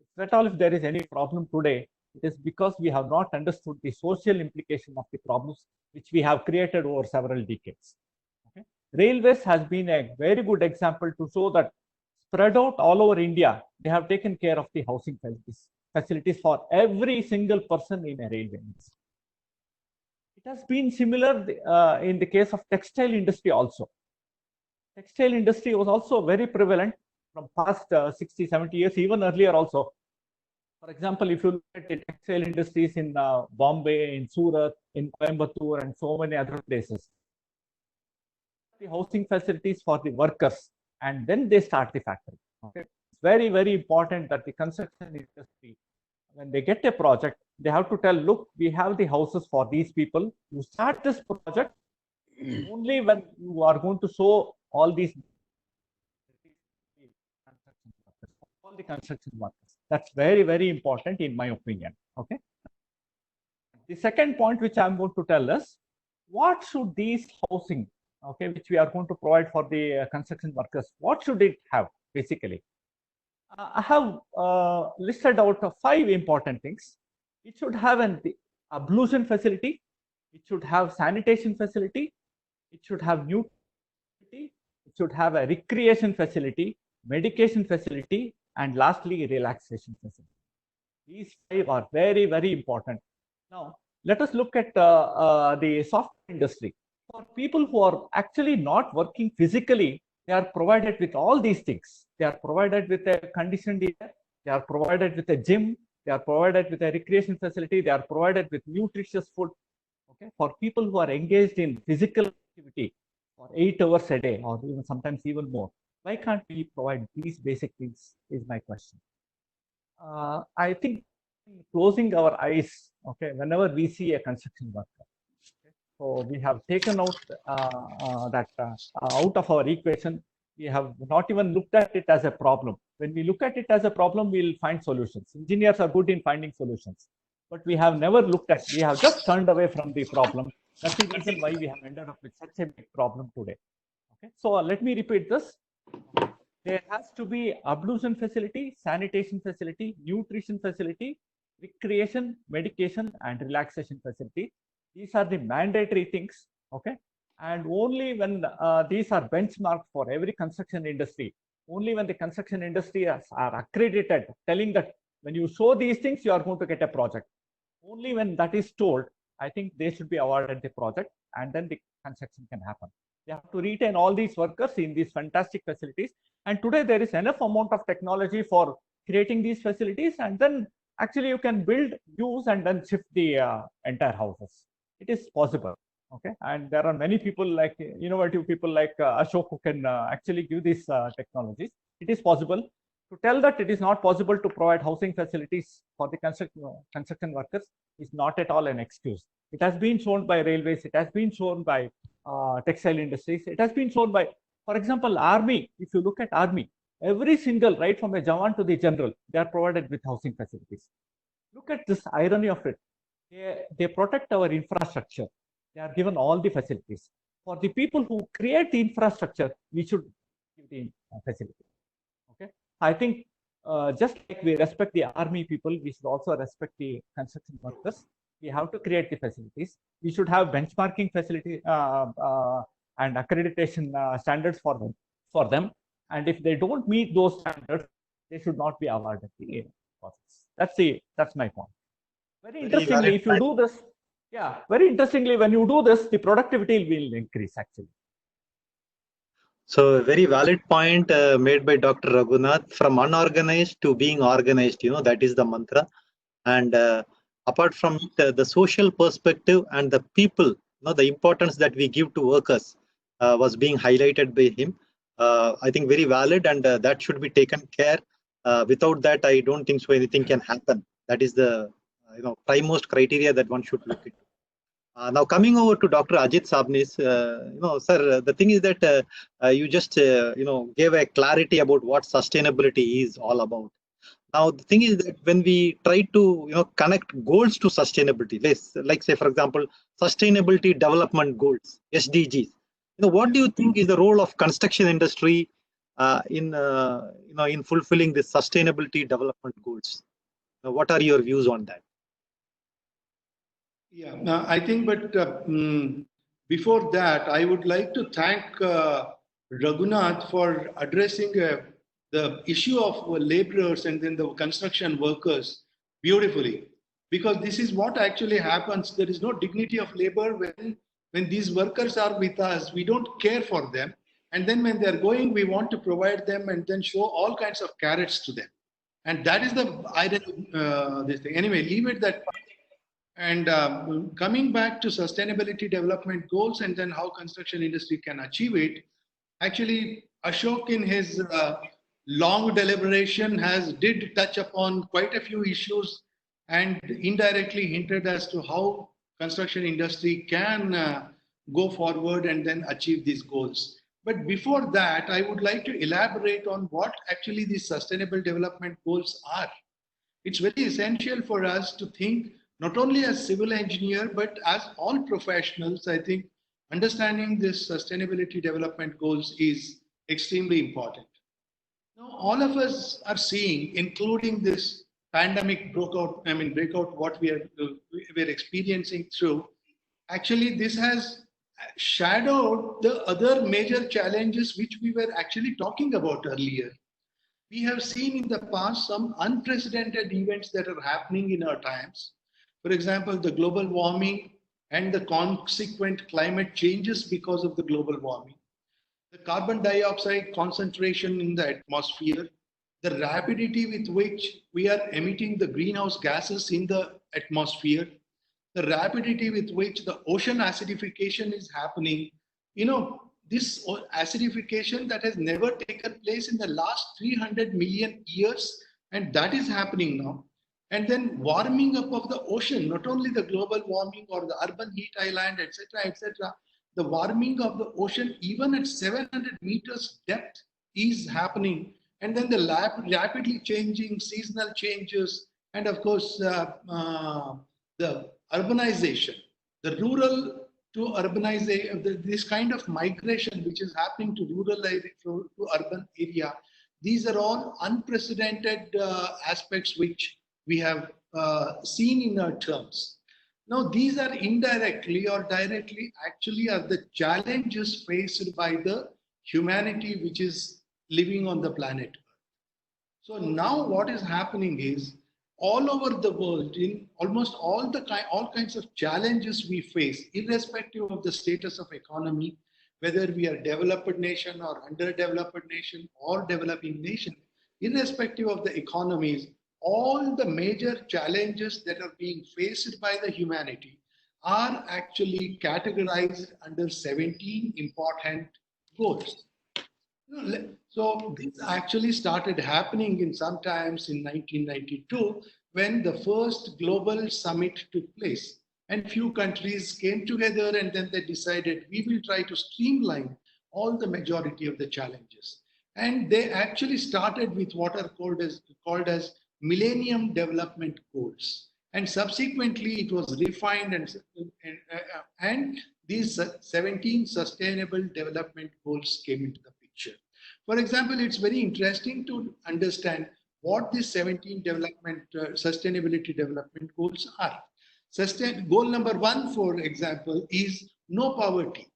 If at all, if there is any problem today, it is because we have not understood the social implication of the problems which we have created over several decades. Okay. Railways has been a very good example to show that spread out all over India, they have taken care of the housing facilities for every single person in a railway. It has been similar in the case of textile industry also. Textile industry was also very prevalent from past 60, 70 years, even earlier also. For example, if you look at the textile industries in Bombay, in Surat, in Coimbatore, and so many other places, the housing facilities for the workers, and then they start the factory. Okay. It's very, very important that the construction industry, when they get a project, they have to tell, look, we have the houses for these people. You start this project only when you are going to show all these all the construction workers. That's very, very important in my opinion. Okay. The second point which I'm going to tell is, what should these housing, okay, which we are going to provide for the construction workers, what should it have basically? I have listed out 5 important things. It should have an ablution facility. It should have sanitation facility. It should have nutrition. It should have a recreation facility, medication facility, and lastly, relaxation facility. These 5 are very, very important. Now, let us look at the software industry. For people who are actually not working physically, they are provided with all these things. They are provided with a conditioned air. They are provided with a gym. They are provided with a recreation facility. They are provided with nutritious food. Okay. For people who are engaged in physical activity for 8 hours a day, or even sometimes even more, why can't we provide these basic things is my question. I think closing our eyes, okay, whenever we see a construction worker, okay, so we have taken out that out of our equation. We have not even looked at it as a problem. When we look at it as a problem, we'll find solutions. Engineers are good in finding solutions, but we have never looked at, we have just turned away from the problem. That's the reason why we have ended up with such a big problem today. Okay, so let me repeat this. There has to be ablution facility, sanitation facility, nutrition facility, recreation, medication, and relaxation facility. These are the mandatory things. Okay. And only when these are benchmarked for every construction industry, only when the construction industry are accredited, telling that when you show these things, you are going to get a project. Only when that is told, I think they should be awarded the project, and then the construction can happen. They have to retain all these workers in these fantastic facilities. And today there is enough amount of technology for creating these facilities, and then actually you can build, use, and then shift the entire houses. It is possible. Okay, and there are many people like innovative people like Ashok who can actually give these technologies. It is possible. To tell that it is not possible to provide housing facilities for the construction workers is not at all an excuse. It has been shown by railways. It has been shown by textile industries. It has been shown by, for example, army. If you look at army, every single, right from a Jawan to the general, they are provided with housing facilities. Look at this irony of it. They protect our infrastructure. They are given all the facilities. For the people who create the infrastructure, we should give the facility. Okay, I think just like we respect the army people, we should also respect the construction workers. We have to create the facilities. We should have benchmarking facility and accreditation standards for them. And if they don't meet those standards, they should not be awarded the process. That's my point. Very interestingly, if you do this. Yeah, very interestingly, when you do this, the productivity will increase actually. So a very valid point made by Dr. Raghunath, from unorganized to being organized, that is the mantra. And apart from the social perspective and the people, the importance that we give to workers, was being highlighted by him. I think very valid, and that should be taken care. Without that, I don't think so anything can happen. That is the primemost criteria that one should look into. Now coming over to Dr. Ajit Sabnis, sir, the thing is that you just gave a clarity about what sustainability is all about. Now the thing is that when we try to connect goals to sustainability, like say for example sustainability development goals (SDGs), what do you think is the role of construction industry in fulfilling the sustainability development goals? What are your views on that? Yeah, I think, but before that, I would like to thank Raghunath for addressing the issue of laborers and then the construction workers beautifully, because this is what actually happens. There is no dignity of labor when these workers are with us. We don't care for them, and then when they are going, we want to provide them and then show all kinds of carrots to them, and that is the irony. This thing, anyway, leave it that. And coming back to sustainability development goals and then how construction industry can achieve it, actually Ashok in his long deliberation did touch upon quite a few issues and indirectly hinted as to how construction industry can go forward and then achieve these goals. But before that, I would like to elaborate on what actually these sustainable development goals are. It's very essential for us to think not only as civil engineer, but as all professionals. I think understanding this sustainability development goals is extremely important. Now, all of us are seeing, including this pandemic breakout, what we're experiencing through. Actually, this has shadowed the other major challenges which we were actually talking about earlier. We have seen in the past some unprecedented events that are happening in our times. For example, the global warming and the consequent climate changes because of the global warming, the carbon dioxide concentration in the atmosphere, the rapidity with which we are emitting the greenhouse gases in the atmosphere, the rapidity with which the ocean acidification is happening. This acidification that has never taken place in the last 300 million years, and that is happening now. And then warming up of the ocean, not only the global warming or the urban heat island, etc., the warming of the ocean, even at 700 meters depth, is happening. And then the rapidly changing seasonal changes, and of course, the urbanization, the rural to urbanization, this kind of migration which is happening to rural area, to urban area, these are all unprecedented aspects which we have seen in our terms. Now, these are indirectly or directly actually are the challenges faced by the humanity which is living on the planet Earth. So now what is happening is all over the world, in almost all kinds of challenges we face, irrespective of the status of economy, whether we are developed nation or underdeveloped nation or developing nation, irrespective of the economies, all the major challenges that are being faced by the humanity are actually categorized under 17 important goals. So this actually started happening in sometimes in 1992 when the first global summit took place, and few countries came together and then they decided we will try to streamline all the majority of the challenges. And they actually started with what are called as Millennium Development Goals. And subsequently, it was refined and these 17 Sustainable Development Goals came into the picture. For example, it's very interesting to understand what these 17 Sustainability Development Goals are. Goal number 1, for example, is no poverty.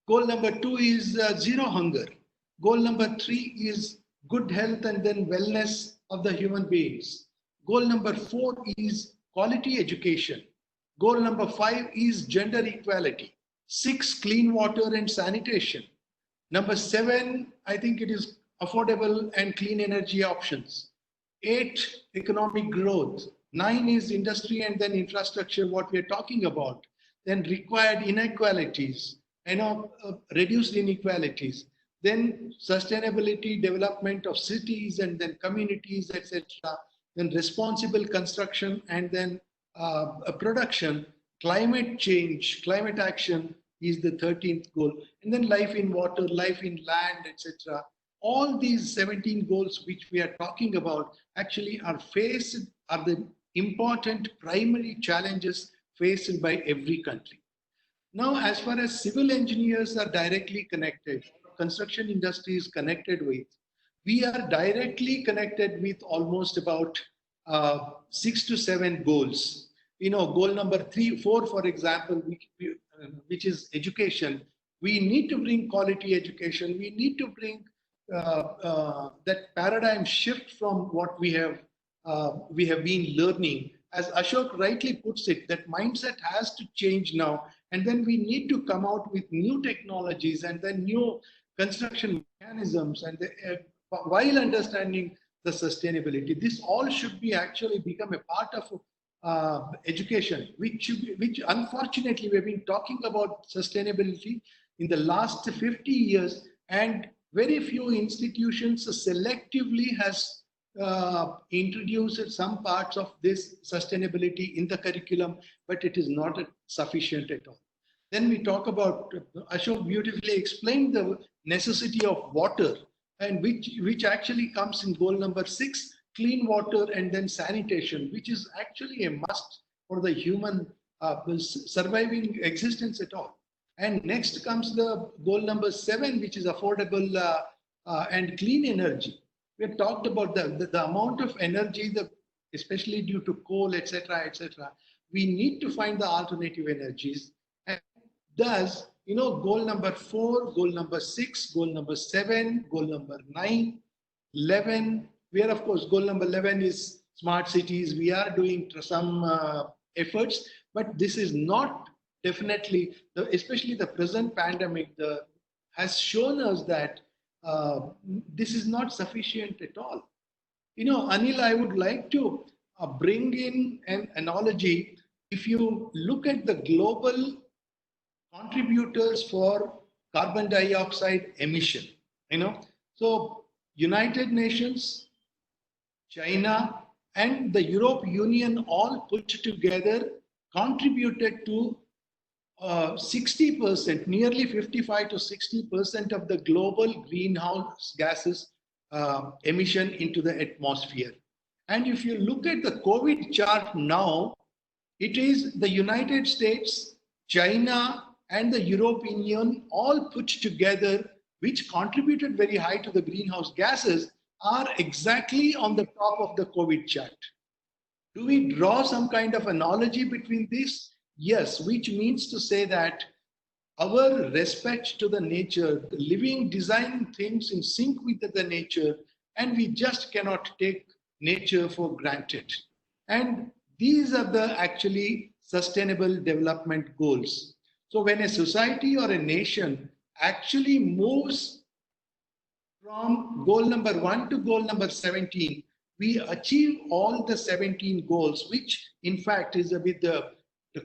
Goal number 2 is zero hunger. Goal number 3 is good health and then wellness of the human beings. Goal number 4 is quality education. Goal number 5 is gender equality. 6, clean water and sanitation. Number 7, I think it is affordable and clean energy options. 8, economic growth. 9 is industry and then infrastructure, what we are talking about. Then required inequalities. reduced inequalities, then sustainability development of cities and then communities, etc., then responsible construction, and then production, climate change, climate action is the 13th goal, and then life in water, life in land, etc. All these 17 goals which we are talking about actually are the important primary challenges faced by every country. Now, as far as civil engineers are directly connected, construction industry is connected with, we are directly connected with almost about 6 to 7 goals. Goal number 3, 4, for example, which is education. We need to bring quality education. We need to bring that paradigm shift from what we have been learning. As Ashok rightly puts it, that mindset has to change now. And then we need to come out with new technologies and then new construction mechanisms, and while understanding the sustainability. This all should be actually become a part of education, which unfortunately we've been talking about sustainability in the last 50 years, and very few institutions selectively has introduced some parts of this sustainability in the curriculum, but it is not sufficient at all. Then we talk about, Ashok beautifully explained the necessity of water, and which actually comes in goal number 6, clean water and then sanitation, which is actually a must for the human surviving existence at all. And next comes the goal number 7, which is affordable and clean energy. We have talked about the amount of energy, especially due to coal, etc., etc. We need to find the alternative energies. And thus, goal number 4, goal number 6, goal number 7, goal number 9, 11, where of course goal number 11 is smart cities. We are doing some efforts, but this is not definitely, especially the present pandemic has shown us that this is not sufficient at all. Anil, I would like to bring in an analogy. If you look at the global contributors for carbon dioxide emission, so United Nations, China, and the European Union all put together contributed to 60%, nearly 55 to 60% of the global greenhouse gases emission into the atmosphere. And if you look at the COVID chart now, it is the United States, China, and the European Union all put together, which contributed very high to the greenhouse gases, are exactly on the top of the COVID chart. Do we draw some kind of analogy between this? Yes, which means to say that our respect to the nature, the living, designing things in sync with the nature, and we just cannot take nature for granted. And these are the actually sustainable development goals. So when a society or a nation actually moves from goal number 1 to goal number 17, we achieve all the 17 goals, which in fact is with the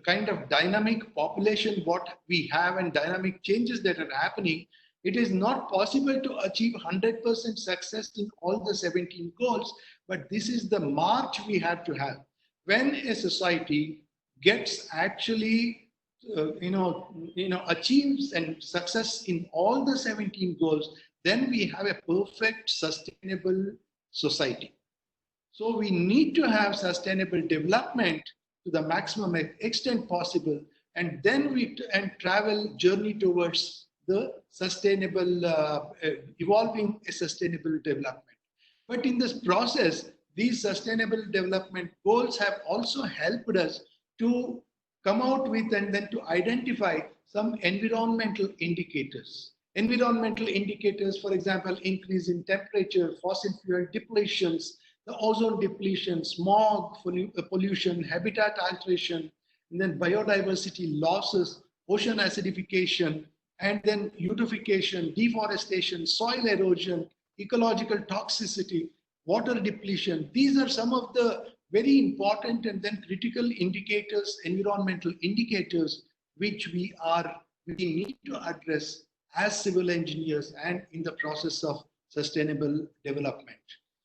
kind of dynamic population what we have and dynamic changes that are happening. It is not possible to achieve 100% success in all the 17 goals, but this is the march we have to have. When a society gets actually achieves and success in all the 17 goals, then we have a perfect sustainable society. So we need to have sustainable development to the maximum extent possible, and then we travel journey towards the sustainable, evolving a sustainable development. But in this process, these sustainable development goals have also helped us to come out with and then to identify some environmental indicators. Environmental indicators, for example, increase in temperature, fossil fuel depletions, the ozone depletion, smog, pollution, habitat alteration, and then biodiversity losses, ocean acidification, and then eutrophication, deforestation, soil erosion, ecological toxicity, water depletion. These are some of the very important and then critical indicators, environmental indicators, which we are we need to address as civil engineers and in the process of sustainable development.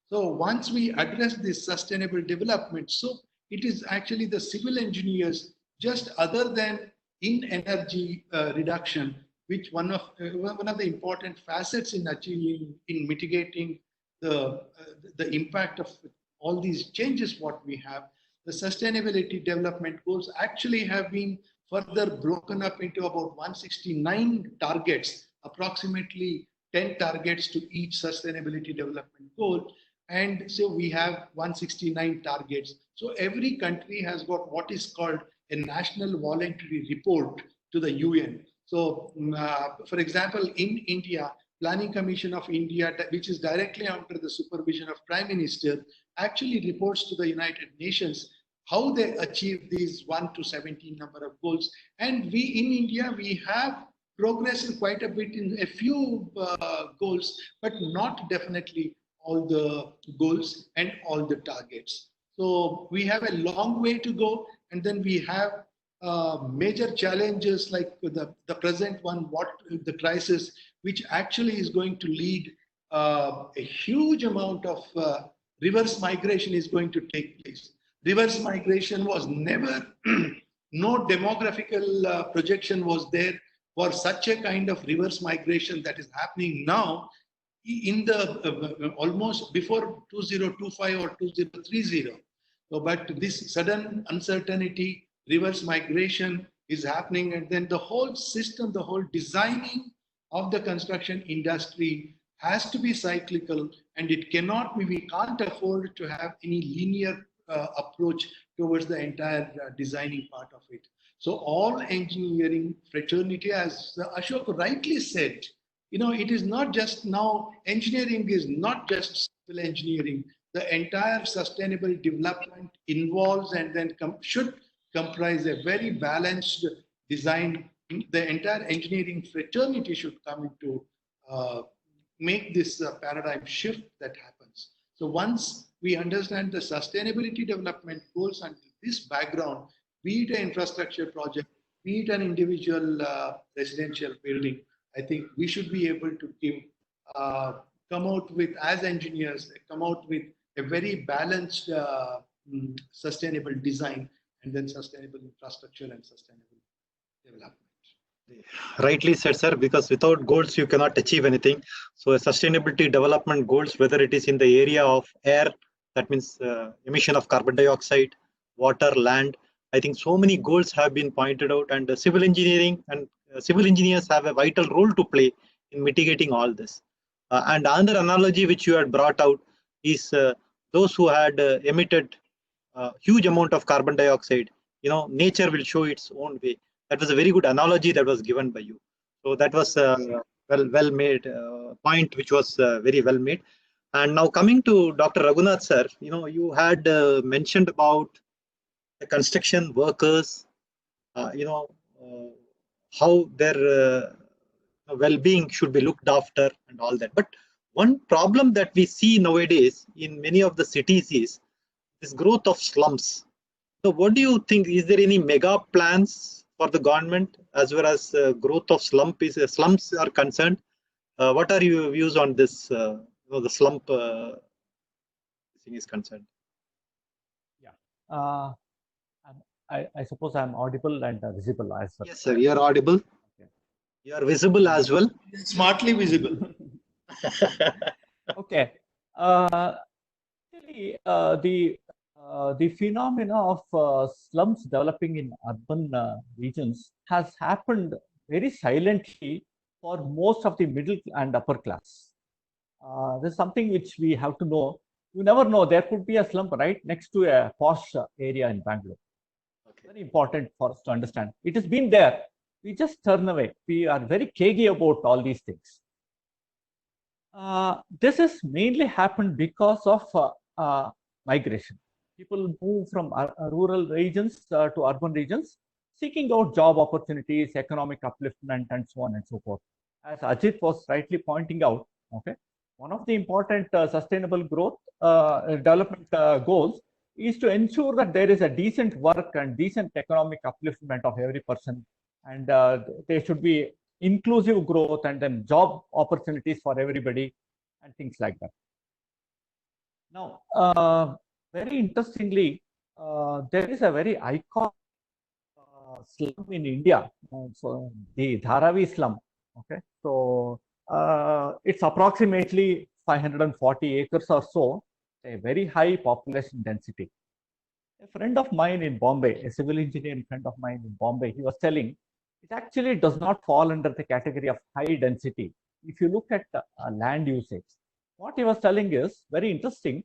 So once we address this sustainable development, so it is actually the civil engineers, just other than in energy reduction, which one of the important facets in achieving, in mitigating the impact of all these changes what we have, the sustainability development goals actually have been further broken up into about 169 targets, approximately 10 targets to each sustainability development goal. And so we have 169 targets. So every country has got what is called a national voluntary report to the UN. So, for example, in India, Planning Commission of India, which is directly under the supervision of Prime Minister, actually reports to the United Nations how they achieve these 1 to 17 number of goals. And we in India, we have progressed quite a bit in a few goals, but not definitely all the goals and all the targets. So we have a long way to go. And then we have major challenges like the present one, the crisis, which actually is going to lead a huge amount of reverse migration is going to take place. Reverse migration was never, no demographical projection was there for such a kind of reverse migration that is happening now in the almost before 2025 or 2030. So, but this sudden uncertainty, reverse migration is happening, and then the whole system, the whole designing of the construction industry has to be cyclical, and it cannot be, we can't afford to have any linear approach towards the entire designing part of it. So all engineering fraternity, as Ashok rightly said, you know, it is not just now, engineering is not just civil engineering. The entire sustainable development involves and then should comprise a very balanced design. The entire engineering fraternity should come into make this paradigm shift that happens. So once we understand the sustainability development goals and this background, be it an infrastructure project, be it an individual residential building, I think we should be able to come out with, as engineers, come out with a very balanced sustainable design and then sustainable infrastructure and sustainable development. Rightly said, sir, because without goals, you cannot achieve anything. So sustainability development goals, whether it is in the area of air, that means emission of carbon dioxide, water, land, I think so many goals have been pointed out, and civil engineering and civil engineers have a vital role to play in mitigating all this. And another analogy which you had brought out is those who had emitted huge amount of carbon dioxide, you know, nature will show its own way. That was a very good analogy that was given by you. So that was well made point, which was very well made. And now coming to Dr. Raghunath sir, you know, you had mentioned about the construction workers, you know, how their well-being should be looked after and all that. But one problem that we see nowadays in many of the cities is this growth of slums. So what do you think? Is there any mega plans for the government as well as growth of slums are concerned? What are your views on this? The slump thing is concerned. Yeah, I suppose I'm audible and visible as well. Yes, sir. You are audible. Okay. You are visible as well. Smartly visible. Okay. Actually, the phenomena of slums developing in urban regions has happened very silently for most of the middle and upper class. This is something which we have to know. You never know, there could be a slum right next to a posh area in Bangalore. Okay. Very important for us to understand. It has been there. We just turn away. We are very cagey about all these things. This has mainly happened because of migration. People move from rural regions to urban regions, seeking out job opportunities, economic upliftment, and so on and so forth. As Ajit was rightly pointing out, okay, one of the important sustainable growth development goals is to ensure that there is a decent work and decent economic upliftment of every person and there should be inclusive growth and then job opportunities for everybody and things like that. Now, very interestingly, there is a very iconic slum in India, so the Dharavi slum. Okay, so it's approximately 540 acres or so, a very high population density. A friend of mine in Bombay, a civil engineering friend of mine in Bombay, he was telling it actually does not fall under the category of high density. If you look at land usage, what he was telling is very interesting.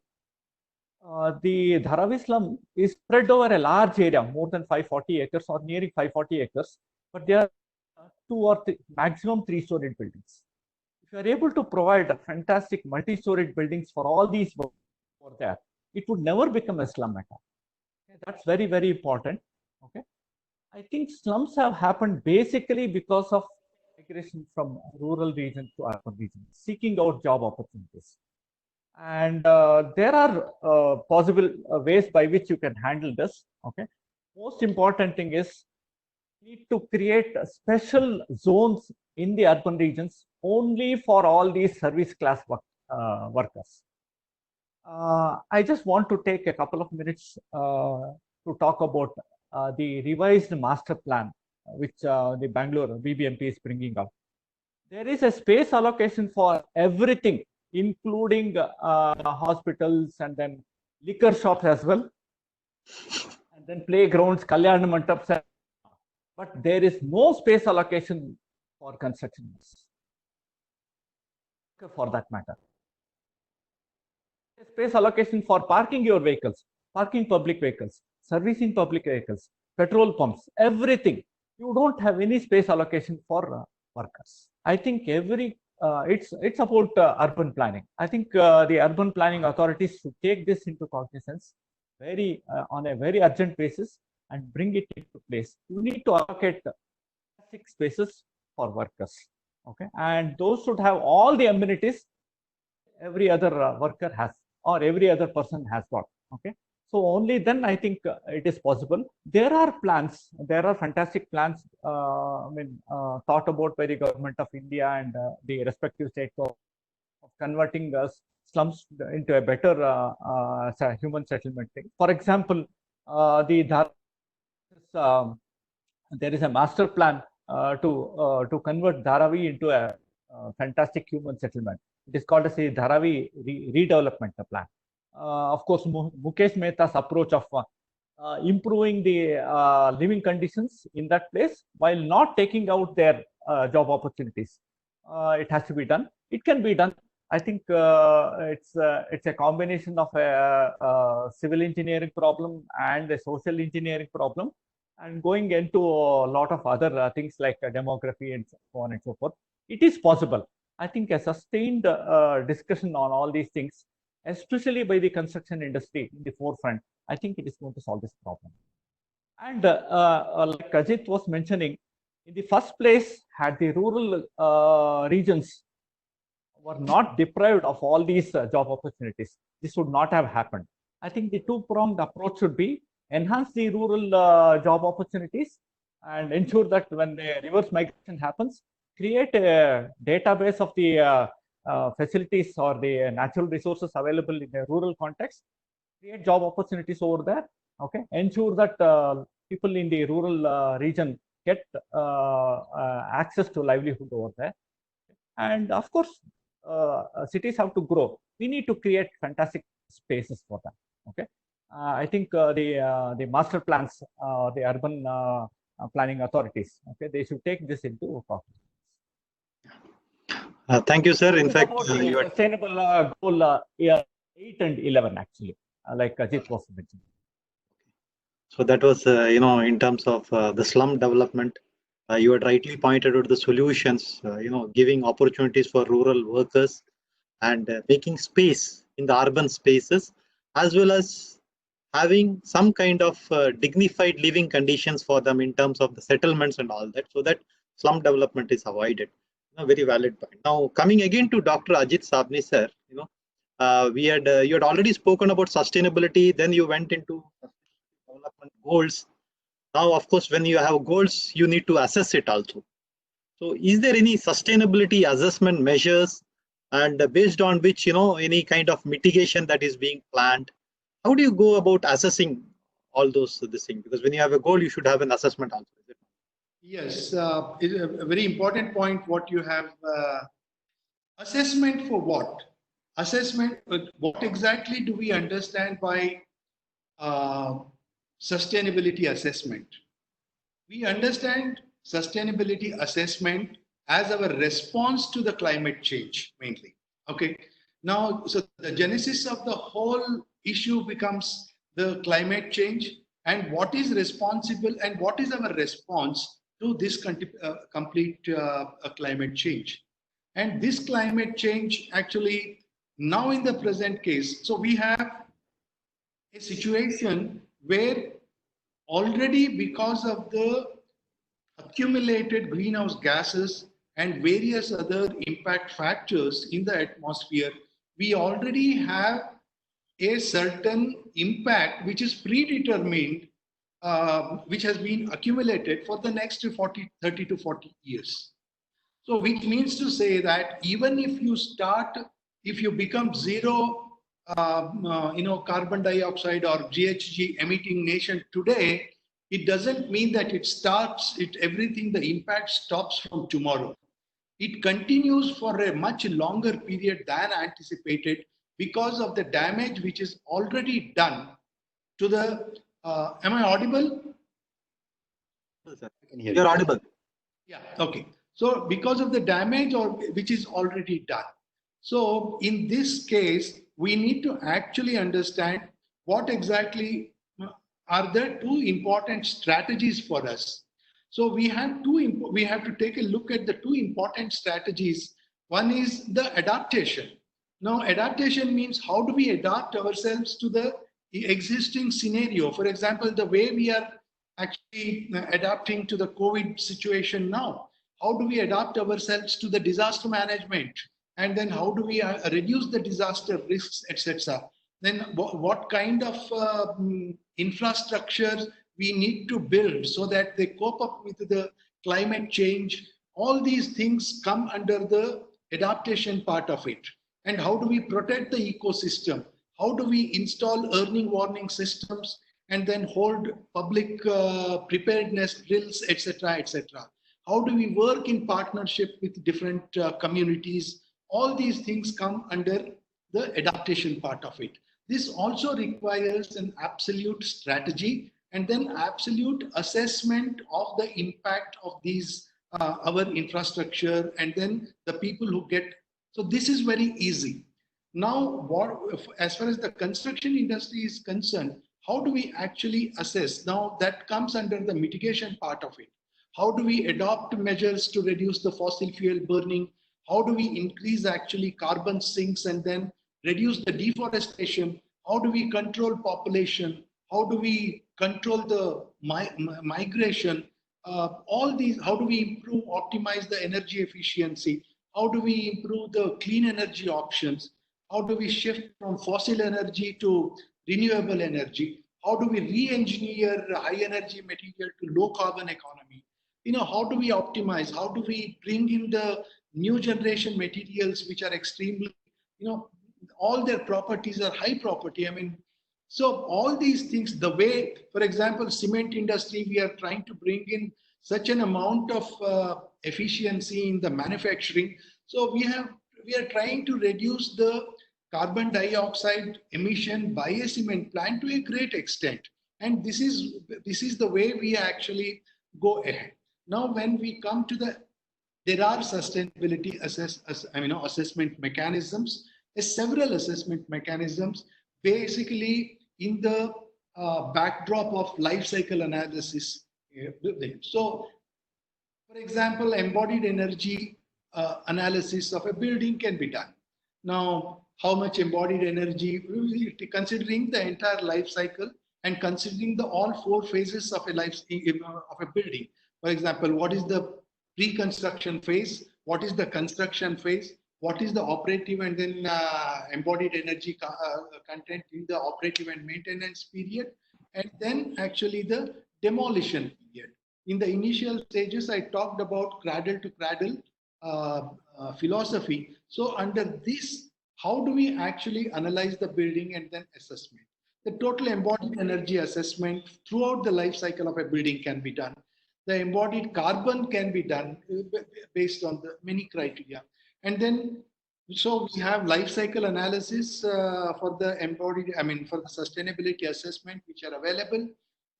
The Dharavi slum is spread over a large area, more than 540 acres or nearing 540 acres, but there are two or maximum three-storied buildings. If you are able to provide fantastic multi-storied buildings for all these over there, it would never become a slum at all. Okay, that's very, very important. Okay, I think slums have happened basically because of migration from rural regions to urban regions, seeking out job opportunities. And there are possible ways by which you can handle this. Okay, most important thing is need to create special zones in the urban regions only for all these service class workers. I just want to take a couple of minutes to talk about the revised master plan, which the Bangalore BBMP is bringing up. There is a space allocation for everything, including hospitals and then liquor shops as well, and then playgrounds, Kalyan Mantaps, but there is no space allocation for construction for that matter. Space allocation for parking your vehicles, parking public vehicles, servicing public vehicles, petrol pumps, everything. You don't have any space allocation for workers. I think it's about urban planning. I think the urban planning authorities should take this into cognizance on a very urgent basis and bring it into place. You need to allocate 6 spaces for workers. Okay, and those should have all the amenities every other worker has or every other person has got. Okay, so only then I think it is possible. There are plans, there are fantastic plans thought about by the government of India and the respective states of converting slums into a better human settlement thing. For example, there is a master plan to convert Dharavi into a fantastic human settlement. It is called as a Dharavi redevelopment plan. Of course, Mukesh Mehta's approach of improving the living conditions in that place while not taking out their job opportunities. It has to be done. It can be done. I think it's a combination of a civil engineering problem and a social engineering problem, and going into a lot of other things like demography and so on and so forth. It is possible. I think a sustained discussion on all these things, especially by the construction industry in the forefront, I think it is going to solve this problem. And like Ajit was mentioning, in the first place, had the rural regions were not deprived of all these job opportunities, this would not have happened. I think the two-pronged approach should be enhance the rural job opportunities and ensure that when the reverse migration happens, create a database of the facilities or the natural resources available in a rural context, create job opportunities over there, okay, ensure that people in the rural region get access to livelihood over there. And of course, cities have to grow. We need to create fantastic spaces for them, okay. I think the master plans, the urban planning authorities, okay, they should take this into account. Thank you, sir. In fact, you are sustainable goal 8 and 11 actually, like Ajit was mentioning. So that was, in terms of the slum development, you had rightly pointed out the solutions, giving opportunities for rural workers and making space in the urban spaces, as well as having some kind of dignified living conditions for them in terms of the settlements and all that, so that slum development is avoided. Very valid point. Now, coming again to Dr. Ajit Sabni, sir, you had already spoken about sustainability, then you went into development goals. Now, of course, when you have goals, you need to assess it also. So is there any sustainability assessment measures and based on which, any kind of mitigation that is being planned? How do you go about assessing all this thing? Because when you have a goal, you should have an assessment also. Is it? Yes, it's a very important point what you have. Assessment for what? Assessment, what exactly do we understand by sustainability assessment? We understand sustainability assessment as our response to the climate change mainly. Okay. Now, so the genesis of the whole issue becomes the climate change and what is responsible and what is our response to this complete climate change. And this climate change actually now in the present case, so we have a situation where already because of the accumulated greenhouse gases and various other impact factors in the atmosphere, we already have a certain impact which is predetermined, which has been accumulated for the next 30 to 40 years. So which means to say that even if you become zero, carbon dioxide or GHG emitting nation today, it doesn't mean that everything, the impact stops from tomorrow. It continues for a much longer period than anticipated because of the damage which is already done to the, am I audible? You're audible. Yeah, okay. So because of the damage which is already done. So in this case, we need to actually understand what exactly are the two important strategies for us. So we have to take a look at the two important strategies. One is the adaptation. Now, adaptation means how do we adapt ourselves to the existing scenario? For example, the way we are actually adapting to the COVID situation now. How do we adapt ourselves to the disaster management? And then how do we reduce the disaster risks, etc. Then what kind of infrastructure we need to build so that they cope up with the climate change? All these things come under the adaptation part of it. And how do we protect the ecosystem? How do we install early warning systems and then hold public preparedness drills, etc., etc.? How do we work in partnership with different communities? All these things come under the adaptation part of it. This also requires an absolute strategy and then absolute assessment of the impact of these, our infrastructure, and then the people who get. So this is very easy. Now, as far as the construction industry is concerned, how do we actually assess? Now that comes under the mitigation part of it. How do we adopt measures to reduce the fossil fuel burning? How do we increase actually carbon sinks and then reduce the deforestation? How do we control population? How do we control the migration? All these, how do we optimize the energy efficiency? How do we improve the clean energy options? How do we shift from fossil energy to renewable energy? How do we re-engineer high energy material to low carbon economy? How do we optimize? How do we bring in the new generation materials which are extremely, all their properties are high property. I mean, so all these things, the way, for example, cement industry, we are trying to bring in such an amount of efficiency in the manufacturing. So we are trying to reduce the carbon dioxide emission by a cement plant to a great extent. And this is the way we actually go ahead. Now, when we come to there are sustainability assessment mechanisms, several assessment mechanisms, basically in the backdrop of life cycle analysis. So, for example, embodied energy analysis of a building can be done. Now, how much embodied energy, considering the entire life cycle and considering all four phases of a building. For example, what is the pre-construction phase? What is the construction phase? What is the operative and then embodied energy content in the operative and maintenance period? And then actually the demolition period. In the initial stages, I talked about cradle to cradle philosophy. So under this, how do we actually analyze the building and then assessment? The total embodied energy assessment throughout the life cycle of a building can be done. The embodied carbon can be done based on the many criteria. And then, so we have life cycle analysis for the embodied, for the sustainability assessment, which are available.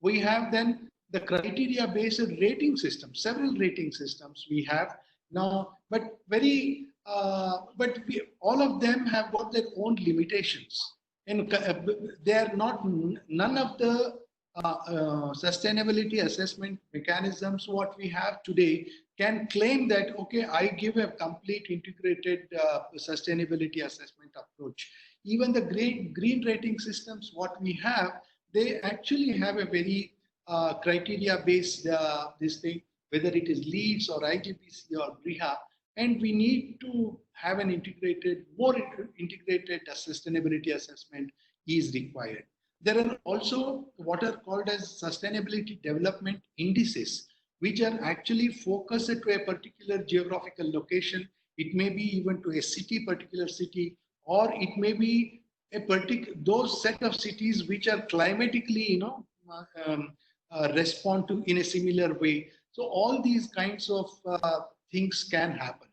We have then the criteria based rating system, several rating systems we have now, but all of them have got their own limitations. And they are not, none of the sustainability assessment mechanisms what we have today can claim that, okay, I give a complete integrated sustainability assessment approach. Even the green rating systems what we have, they actually have a very criteria based this thing, whether it is LEEDs or IGBC or BREEAM, and we need to have an more integrated sustainability assessment is required. There are also what are called as sustainability development indices, which are actually focused to a particular geographical location. It may be even to a city, particular city, or it may be a those set of cities which are climatically, respond to in a similar way. So all these kinds of things can happen.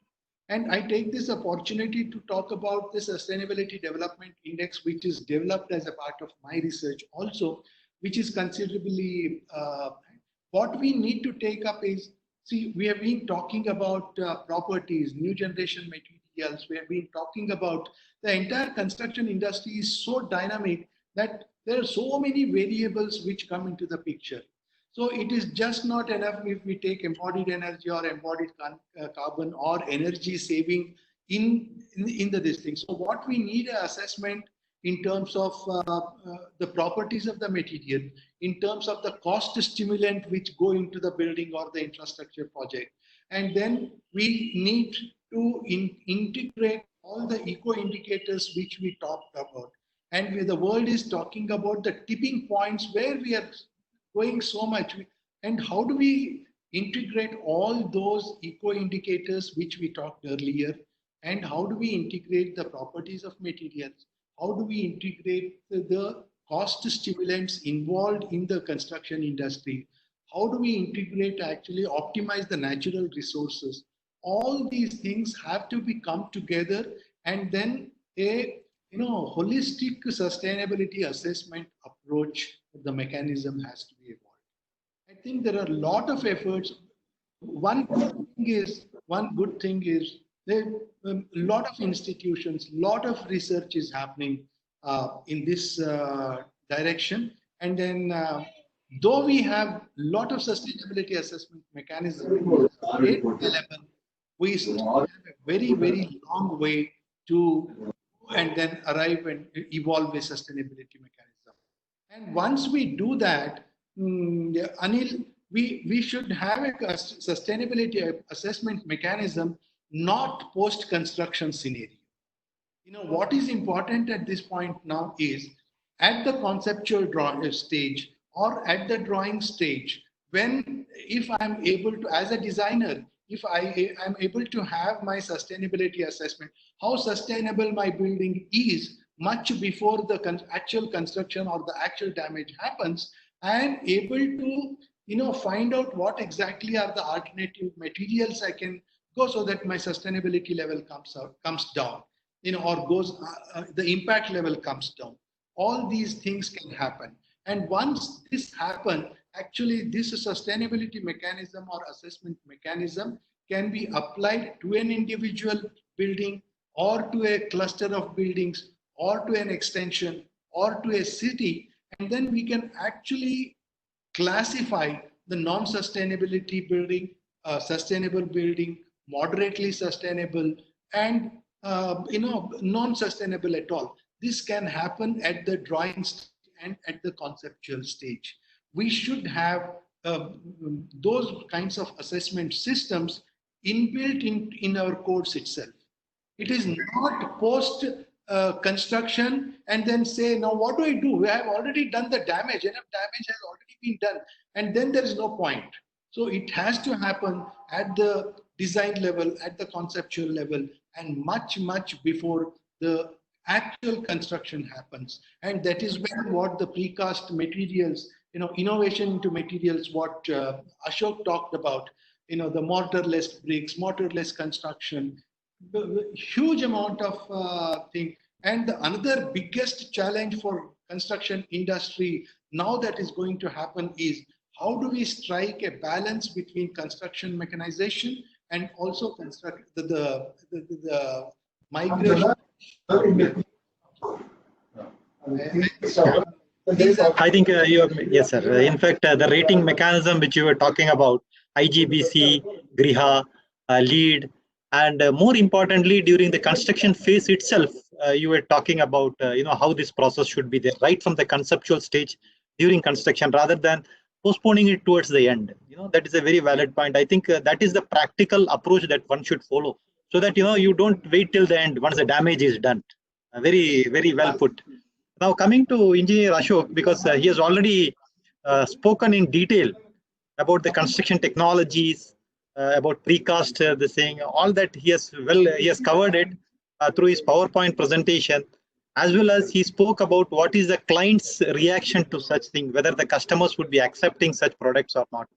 And I take this opportunity to talk about the Sustainability Development Index, which is developed as a part of my research also, which is considerably, what we need to take up is, see, we have been talking about properties, new generation materials, we have been talking about the entire construction industry is so dynamic that there are so many variables which come into the picture. So it is just not enough if we take embodied energy or embodied carbon or energy saving in this thing. So what we need an assessment in terms of the properties of the material, in terms of the cost stimulant which go into the building or the infrastructure project. And then we need to integrate all the eco indicators which we talked about. And where the world is talking about the tipping points where we are going so much, and how do we integrate all those eco indicators which we talked earlier, and how do we integrate the properties of materials, how do we integrate the cost stimulants involved in the construction industry, how do we integrate, actually optimize the natural resources. All these things have to be come together, and then a holistic sustainability assessment approach, the mechanism has to be evolved. I think there are a lot of efforts. One good thing is there a lot of institutions, lot of research is happening in this direction. And then though we have a lot of sustainability assessment mechanisms, we still have a very, very long way to and then arrive and evolve a sustainability mechanism. And once we do that, Anil, we should have a sustainability assessment mechanism, not post-construction scenario. What is important at this point now is at the conceptual drawing stage or at the drawing stage, if I'm able to, as a designer, if I am able to have my sustainability assessment, how sustainable my building is much before the actual construction or the actual damage happens, I am able to find out what exactly are the alternative materials I can go so that my sustainability level comes down, or goes, the impact level comes down. All these things can happen. And once this happens, actually this sustainability mechanism or assessment mechanism can be applied to an individual building or to a cluster of buildings or to an extension or to a city. And then we can actually classify the non-sustainability building, sustainable building, moderately sustainable, and non-sustainable at all. This can happen at the drawing stage and at the conceptual stage. We should have those kinds of assessment systems inbuilt in our codes itself. It is not post construction and then say, now what do I do? We have already done the damage. Enough damage has already been done. And then there is no point. So it has to happen at the design level, at the conceptual level, and much, much before the actual construction happens. And that is when what the precast materials, innovation into materials, what Ashok talked about, the mortarless bricks, mortarless construction, huge amount of thing. And another biggest challenge for construction industry now that is going to happen is how do we strike a balance between construction mechanization and also construct the migration. I think yes, sir. In fact, the rating mechanism which you were talking about, IGBC, Griha, LEED, and more importantly, during the construction phase itself, you were talking about how this process should be there, right from the conceptual stage during construction, rather than postponing it towards the end. That is a very valid point. I think that is the practical approach that one should follow, so that you don't wait till the end once the damage is done. Very, very well put. Now coming to Engineer Ashok, because he has already spoken in detail about the construction technologies, about precast, the saying, all that he has covered it through his PowerPoint presentation, as well as he spoke about what is the client's reaction to such thing, whether the customers would be accepting such products or not.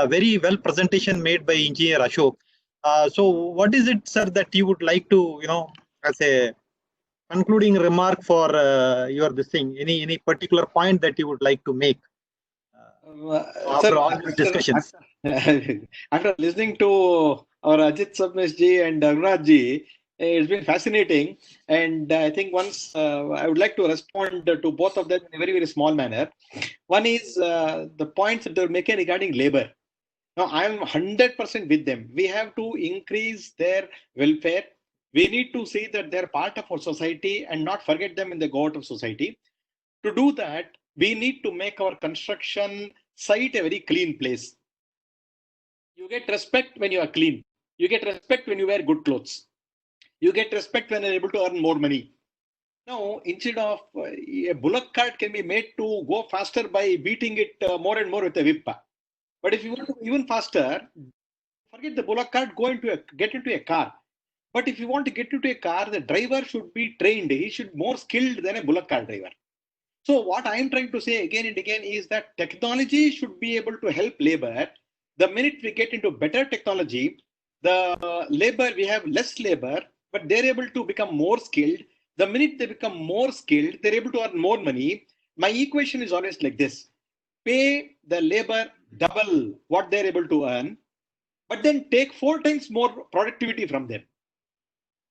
Very well presentation made by Engineer Ashok. So what is it, sir, that you would like to, as a concluding remark for your this thing, any particular point that you would like to make after sir, all these discussions? After listening to our Ajit Sabnis ji and Raghunath ji, it's been fascinating, and I think once I would like to respond to both of them in a very, very small manner. One is the points that they're making regarding labor. Now, I'm 100% with them. We have to increase their welfare. We need to see that they're part of our society and not forget them when they go out of society. To do that, we need to make our construction site a very clean place. You get respect when you are clean. You get respect when you wear good clothes. You get respect when you're able to earn more money. Now, instead of a bullock cart can be made to go faster by beating it more and more with a whip. But if you want to go even faster, forget the bullock cart, get into a car. But if you want to get into a car, the driver should be trained. He should be more skilled than a bullock cart driver. So what I am trying to say again and again is that technology should be able to help labor. The minute we get into better technology, the labor, we have less labor, but they're able to become more skilled. The minute they become more skilled, they're able to earn more money. My equation is always like this: pay the labor double what they're able to earn, but then take 4 times more productivity from them.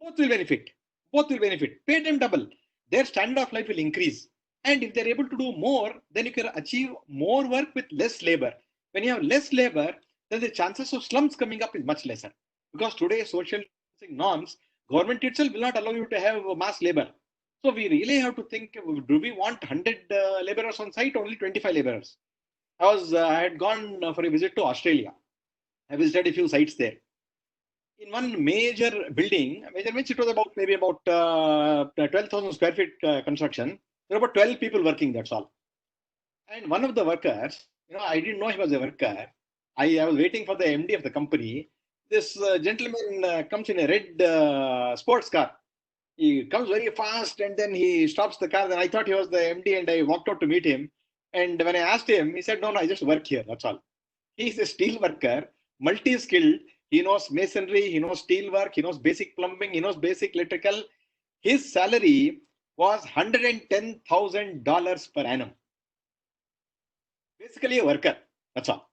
Both will benefit. Both will benefit. Pay them double. Their standard of life will increase. And if they're able to do more, then you can achieve more work with less labor. When you have less labor, then the chances of slums coming up is much lesser. Because today, social norms, government itself will not allow you to have mass labor. So we really have to think, do we want 100 laborers on site, only 25 laborers? I had gone for a visit to Australia. I visited a few sites there. In one major building, it was maybe about 12,000 square feet construction. There were about 12 people working, that's all. And one of the workers, I didn't know he was a worker. I was waiting for the MD of the company. This gentleman comes in a red sports car. He comes very fast and then he stops the car. Then I thought he was the MD and I walked out to meet him. And when I asked him, he said, no, I just work here, that's all. He's a steel worker, multi-skilled. He knows masonry, he knows steel work, he knows basic plumbing, he knows basic electrical. His salary was $110,000 per annum. Basically a worker, that's all.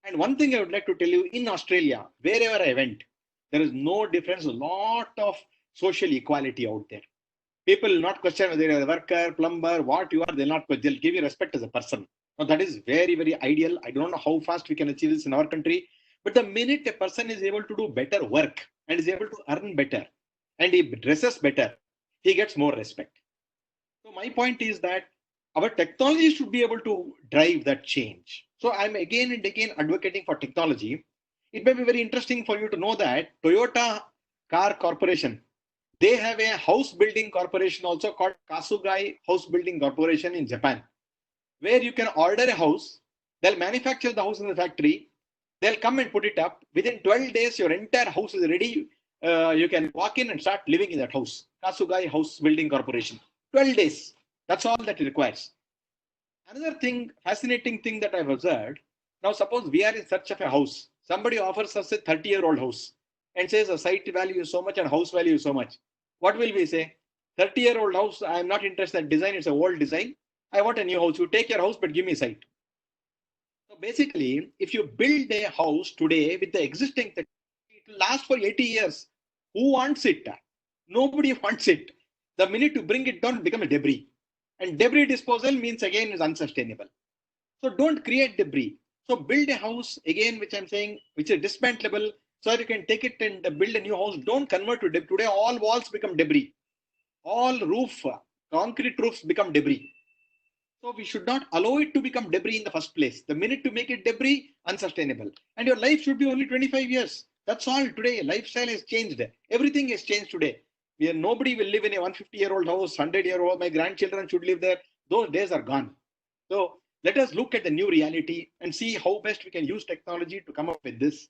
And one thing I would like to tell you, in Australia, wherever I went, there is no difference, a lot of social equality out there. People will not question whether you're a worker, plumber, what you are, they'll give you respect as a person. Now that is very, very ideal. I don't know how fast we can achieve this in our country. But the minute a person is able to do better work and is able to earn better and he dresses better, he gets more respect. So my point is that our technology should be able to drive that change. So I'm again and again advocating for technology. It may be very interesting for you to know that Toyota Car Corporation, They have a house building corporation also called Kasugai House Building Corporation in Japan, where you can order a house, they'll manufacture the house in the factory, they'll come and put it up. Within 12 days, your entire house is ready. You can walk in and start living in that house. Kasugai House Building Corporation. 12 days. That's all that it requires. Another thing, fascinating thing that I've observed, now suppose we are in search of a house. Somebody offers us a 30-year-old house and says a site value is so much and house value is so much. What will we say? 30-year-old house, I am not interested in that design, it's an old design. I want a new house. You take your house, but give me a site. So basically, if you build a house today with the existing, it will last for 80 years. Who wants it? Nobody wants it. The minute you bring it down, it becomes a debris. And debris disposal means again is unsustainable. So don't create debris. So build a house again, which I'm saying, which is dismantlable, so that you can take it and build a new house. Don't convert to debris. Today, all walls become debris. All concrete roofs become debris. So we should not allow it to become debris in the first place. The minute to make it debris, unsustainable. And your life should be only 25 years. That's all today. Lifestyle has changed. Everything has changed today. Nobody will live in a 150-year-old house, 100-year-old. My grandchildren should live there. Those days are gone. So let us look at the new reality and see how best we can use technology to come up with this,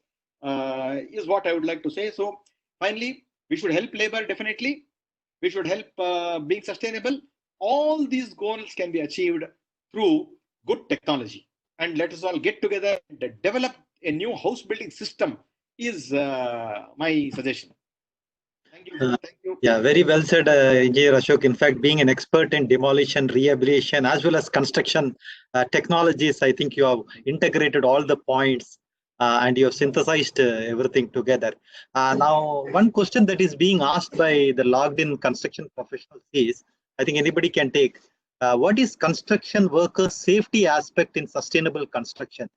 is what I would like to say. So finally, we should help labor, definitely. We should help being sustainable. All these goals can be achieved through good technology. And let us all get together and develop a new house building system is my suggestion. Thank you. Thank you. Yeah, very well said, Engineer Ashok. In fact, being an expert in demolition, rehabilitation, as well as construction technologies, I think you have integrated all the points and you have synthesized everything together. Now, one question that is being asked by the logged in construction professionals is, I think anybody can take, what is construction workers' safety aspect in sustainable construction?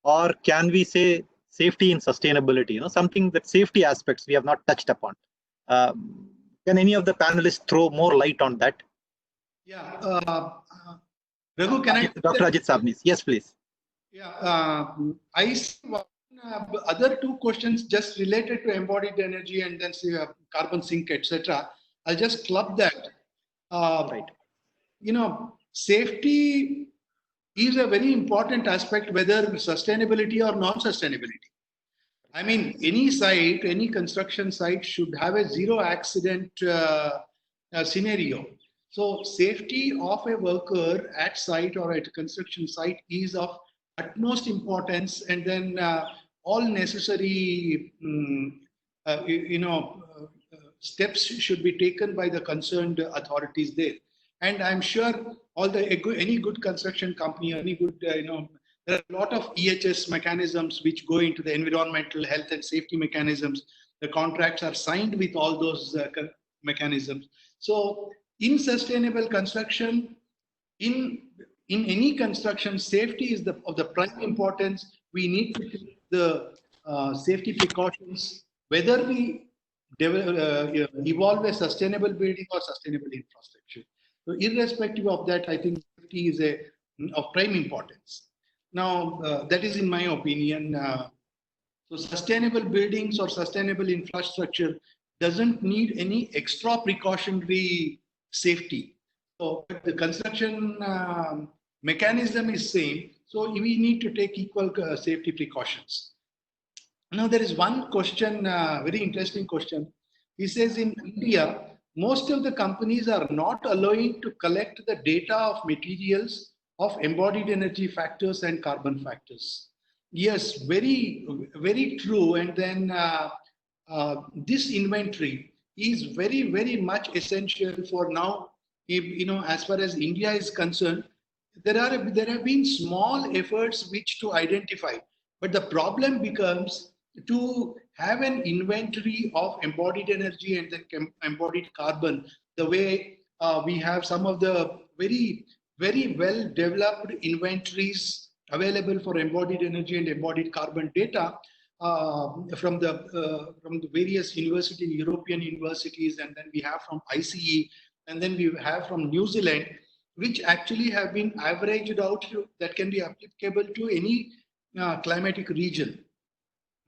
Or can we say safety in sustainability? Something that safety aspects we have not touched upon. Can any of the panelists throw more light on that? Yeah. Raghu, can I? Dr. Ajit Sabnis. Yes, please. Yeah. I see other two questions just related to embodied energy and then say carbon sink, etc. I'll just club that. Right. Safety is a very important aspect, whether sustainability or non-sustainability. I mean, any site, any construction site should have a zero accident scenario. So safety of a worker at site or at a construction site is of utmost importance, and then all necessary steps should be taken by the concerned authorities there. And I'm sure any good construction company, any good, there are a lot of EHS mechanisms which go into the environmental health and safety mechanisms. The contracts are signed with all those mechanisms. So in sustainable construction, in any construction, safety is of the prime importance. We need to take the safety precautions, whether we evolve a sustainable building or sustainable infrastructure. So irrespective of that, I think safety is of prime importance. Now, that is in my opinion. So sustainable buildings or sustainable infrastructure doesn't need any extra precautionary safety. So the construction mechanism is same. So we need to take equal safety precautions. Now there is one question, very interesting question. He says in India, most of the companies are not allowing to collect the data of materials of embodied energy factors and carbon factors. Yes, very, very true. And then this inventory is very, very much essential for now. As far as India is concerned, there have been small efforts which to identify, but the problem becomes to have an inventory of embodied energy and then embodied carbon, the way we have some of the very, very well developed inventories available for embodied energy and embodied carbon data from the various European universities, and then we have from ICE, and then we have from New Zealand, which actually have been averaged out that can be applicable to any climatic region.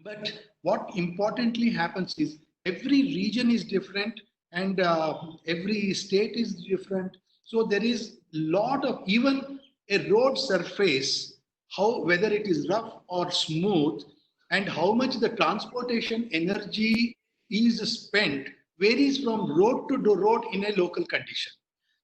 But what importantly happens is every region is different, and every state is different. So there is lot of, even a road surface, how whether it is rough or smooth, and how much the transportation energy is spent varies from road to road in a local condition.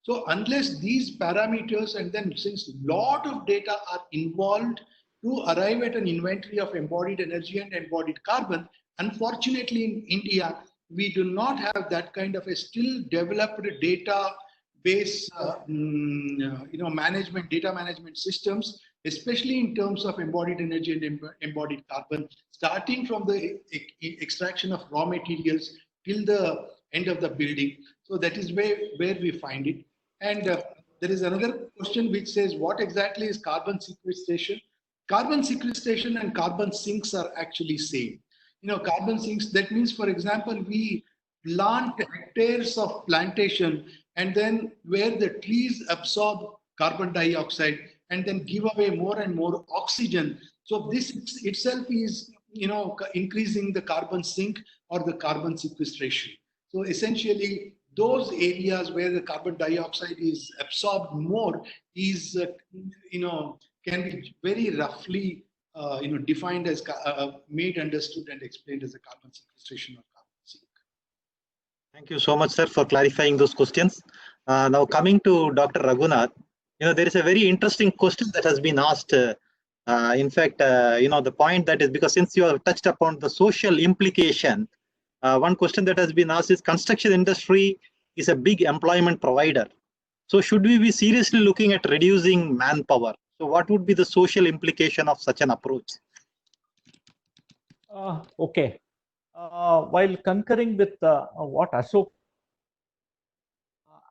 So unless these parameters, and then since lot of data are involved to arrive at an inventory of embodied energy and embodied carbon, unfortunately in India, we do not have that kind of a still developed data base, management, data management systems, especially in terms of embodied energy and embodied carbon, starting from the extraction of raw materials till the end of the building. So that is where we find it. And there is another question which says, what exactly is carbon sequestration? Carbon sequestration and carbon sinks are actually same. Carbon sinks, that means, for example, we plant hectares of plantation, and then where the trees absorb carbon dioxide and then give away more and more oxygen. So this itself is, increasing the carbon sink or the carbon sequestration. So essentially, those areas where the carbon dioxide is absorbed more is, can be very roughly, defined as, made, understood, and explained as a carbon sequestration or carbon sink. Thank you so much, sir, for clarifying those questions. Now coming to Dr. Raghunath, there is a very interesting question that has been asked. In fact, the point that is, because since you have touched upon the social implication, one question that has been asked is, construction industry is a big employment provider. So should we be seriously looking at reducing manpower? So what would be the social implication of such an approach? Okay. While concurring with what Ashok,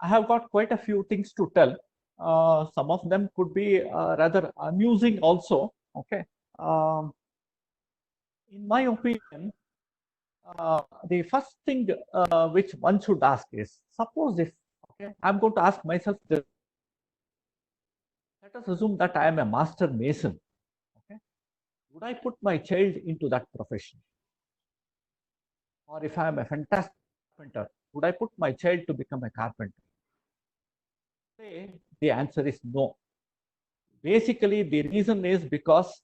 I have got quite a few things to tell. Some of them could be rather amusing also. Okay. In my opinion, the first thing which one should ask is, suppose if, okay, I'm going to ask myself this. Let us assume that I am a master mason. Okay. Would I put my child into that profession? Or if I am a fantastic carpenter, would I put my child to become a carpenter? The answer is no. Basically, the reason is because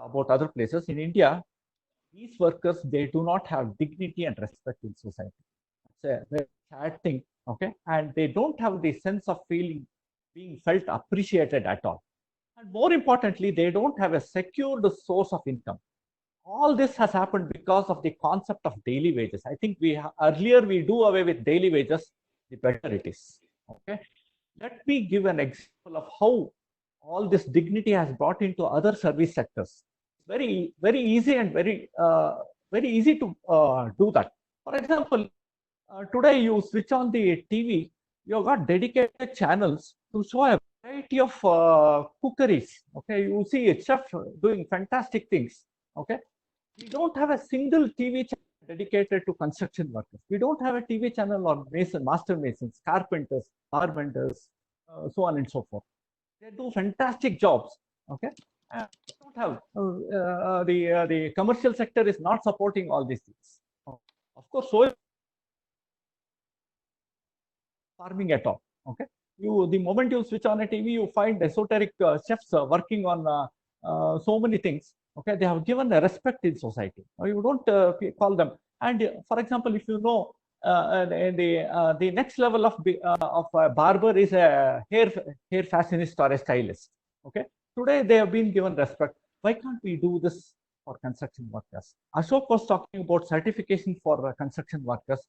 about other places in India, these workers, they do not have dignity and respect in society. It's a very sad thing, okay? And they don't have the sense of being felt appreciated at all. And more importantly, they don't have a secured source of income. All this has happened because of the concept of daily wages. I think earlier we do away with daily wages, the better it is. Okay. Let me give an example of how all this dignity has brought into other service sectors. Very, very easy and very easy to do that. For example, today you switch on the TV, you've got dedicated channels to show a variety of cookeries. Okay, you see a chef doing fantastic things. Okay, we don't have a single TV channel dedicated to construction workers. We don't have a TV channel on master masons, carpenters, carpenters, so on and so forth. They do fantastic jobs. Okay, we don't have the commercial sector is not supporting all these things. Of course, so farming at all. Okay, the moment you switch on a TV, you find esoteric chefs working on so many things. Okay, they have given a respect in society. You don't call them. And for example, if you know, the next level of a barber is a hair fashionist or a stylist. Okay, today they have been given respect. Why can't we do this for construction workers? Ashok was talking about certification for construction workers.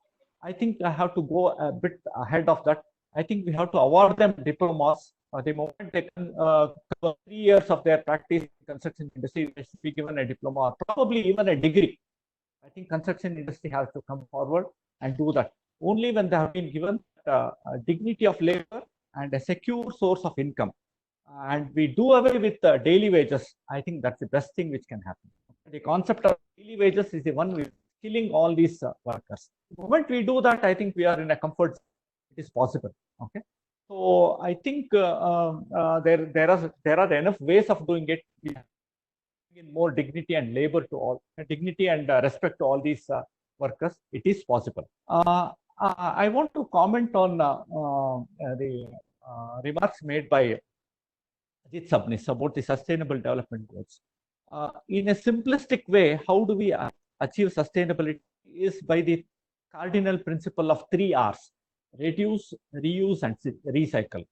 I think I have to go a bit ahead of that. I think we have to award them diplomas. The moment they can cover 3 years of their practice in construction industry, they should be given a diploma or probably even a degree. I think construction industry has to come forward and do that. Only when they have been given dignity of labor and a secure source of income, and we do away with daily wages, I think that's the best thing which can happen. The concept of daily wages is the one which is killing all these workers. The moment we do that, I think we are in a comfort zone. It is possible. Okay. So I think there are enough ways of doing it. In more dignity and labor to all, dignity and respect to all these workers, it is possible. I want to comment on the remarks made by Ajit Sabnis about the Sustainable Development Goals. In a simplistic way, how do we achieve sustainability is by the cardinal principle of 3 R's: reduce, reuse, and recycle.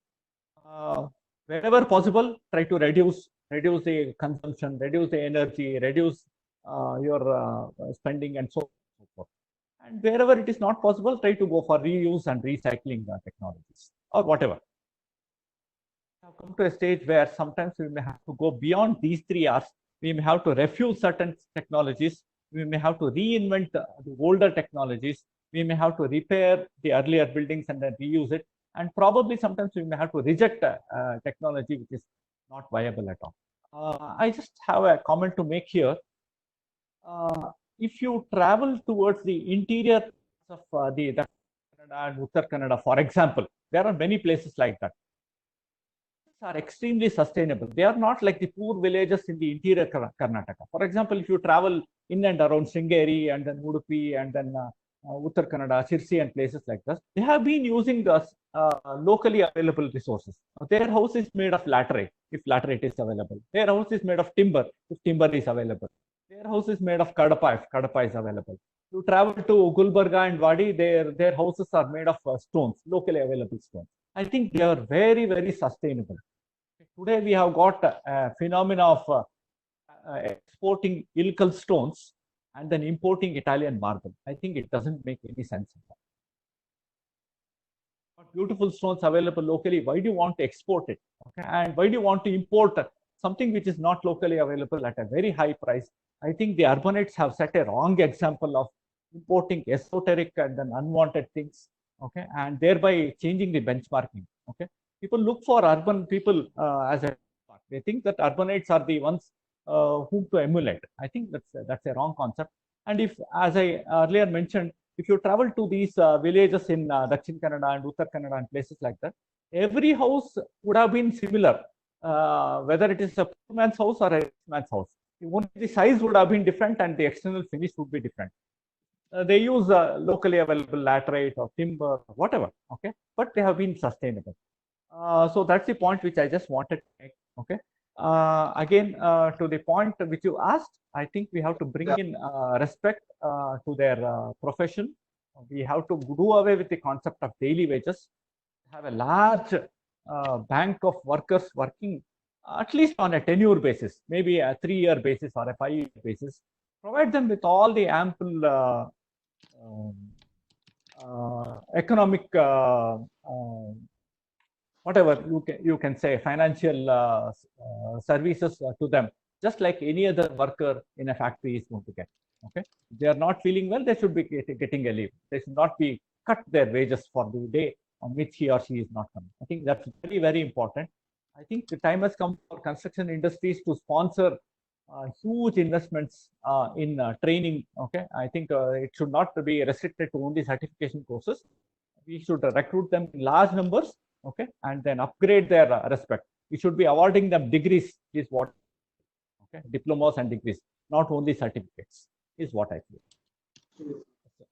Wherever possible, try to reduce the consumption, reduce the energy, reduce your spending, and so forth. And wherever it is not possible, try to go for reuse and recycling technologies or whatever. We have come to a stage where sometimes we may have to go beyond these 3 R's. We may have to refuse certain technologies. We may have to reinvent the older technologies. We may have to repair the earlier buildings and then reuse it. And probably sometimes we may have to reject technology which is not viable at all. I just have a comment to make here. If you travel towards the interior of the Kannada and Uttar Kannada, for example, there are many places like that. Are extremely sustainable. They are not like the poor villages in the interior Karnataka. For example, if you travel in and around Sringeri and then Udupi and then Uttar Kannada, Sirsi and places like this, they have been using the locally available resources. Their house is made of laterite, if laterite is available. Their house is made of timber, if timber is available. Their house is made of kadapa, if kadapa is available. You travel to Gulbarga and Wadi, their houses are made of stones, locally available stones. I think they are very, very sustainable. Today we have got a phenomena of exporting illegal stones and then importing Italian marble. I think it doesn't make any sense. Beautiful stones available locally. Why do you want to export it? Okay? And why do you want to import something which is not locally available at a very high price? I think the urbanites have set a wrong example of importing esoteric and then unwanted things. Okay, and thereby changing the benchmarking. Okay. People look for urban people as a they think that urbanites are the ones whom to emulate. I think that's a wrong concept. And if, as I earlier mentioned, if you travel to these villages in Dakshin Kannada and Uttar Kannada and places like that, every house would have been similar, whether it is a poor man's house or a rich man's house. Only the size would have been different and the external finish would be different. They use locally available laterite or timber, or whatever. Okay, but they have been sustainable. So that's the point which I just wanted to make. Okay. Again, to the point which you asked, I think we have to bring in respect to their profession. We have to do away with the concept of daily wages. Have a large bank of workers working at least on a tenure basis, maybe a 3-year basis or a 5-year basis. Provide them with all the ample economic whatever you can say financial services to them, just like any other worker in a factory is going to get. Okay, if they are not feeling well, they should be getting a leave. They should not be cut their wages for the day on which he or she is not coming. I think that's very, very important. I think the time has come for construction industries to sponsor huge investments in training. Okay, I think it should not be restricted to only certification courses. We should recruit them in large numbers. Okay, and then upgrade their respect. We should be awarding them degrees, is what. Okay, diplomas and degrees, not only certificates, is what I feel.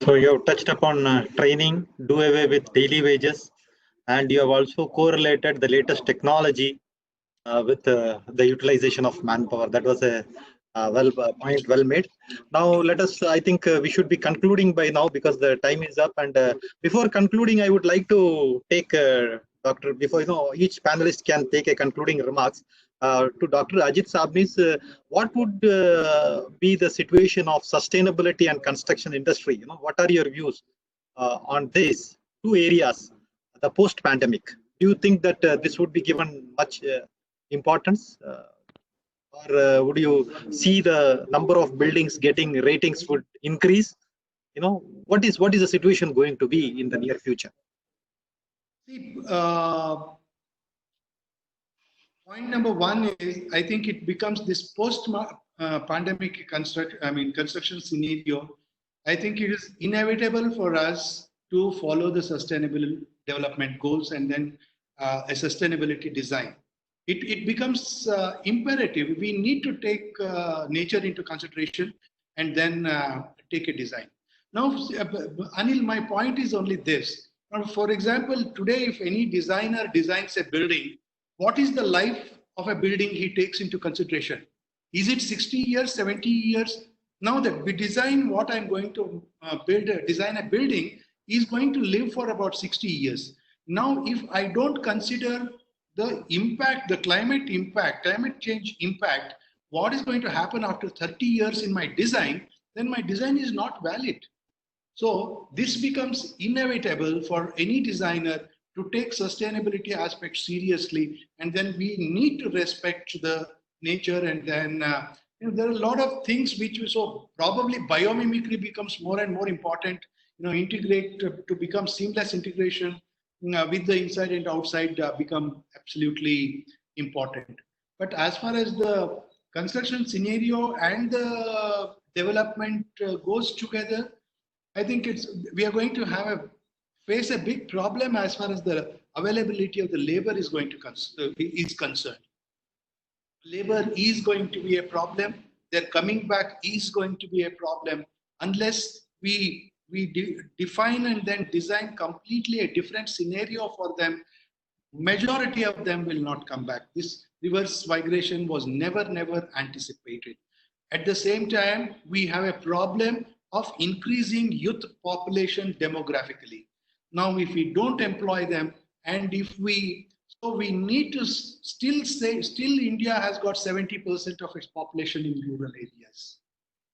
So you have touched upon training, do away with daily wages, and you have also correlated the latest technology with the utilization of manpower. That was a point well made. Now let us, I think we should be concluding by now because the time is up. And before concluding, I would like to take Dr. Before each panelist can take a concluding remarks to Dr. Ajit Sabnis. What would be the situation of sustainability and construction industry? What are your views on these two areas, the post-pandemic? Do you think that this would be given much importance, or would you see the number of buildings getting ratings would increase? What is the situation going to be in the near future? See, point number one is, I think it becomes this post-pandemic construction scenario. I think it is inevitable for us to follow the sustainable development goals and then a sustainability design. It becomes imperative. We need to take nature into consideration and then take a design. Now, Anil, my point is only this. Now, for example, today, if any designer designs a building, what is the life of a building he takes into consideration? Is it 60 years, 70 years? Now that we design what I'm going to design a building is going to live for about 60 years. Now, if I don't consider the impact, the climate change impact, what is going to happen after 30 years in my design, then my design is not valid. So this becomes inevitable for any designer to take sustainability aspects seriously, and then we need to respect the nature. And then there are a lot of things so probably biomimicry becomes more and more important. Integrate to become seamless integration with the inside and outside become absolutely important. But as far as the construction scenario and the development goes together, I think we are going to face a big problem as far as the availability of the labor is concerned. Labor is going to be a problem. Their coming back is going to be a problem unless we define and then design completely a different scenario for them. Majority of them will not come back. This reverse migration was never anticipated. At the same time, we have a problem of increasing youth population demographically. Now, if we don't employ them, and so we need to still India has got 70% of its population in rural areas,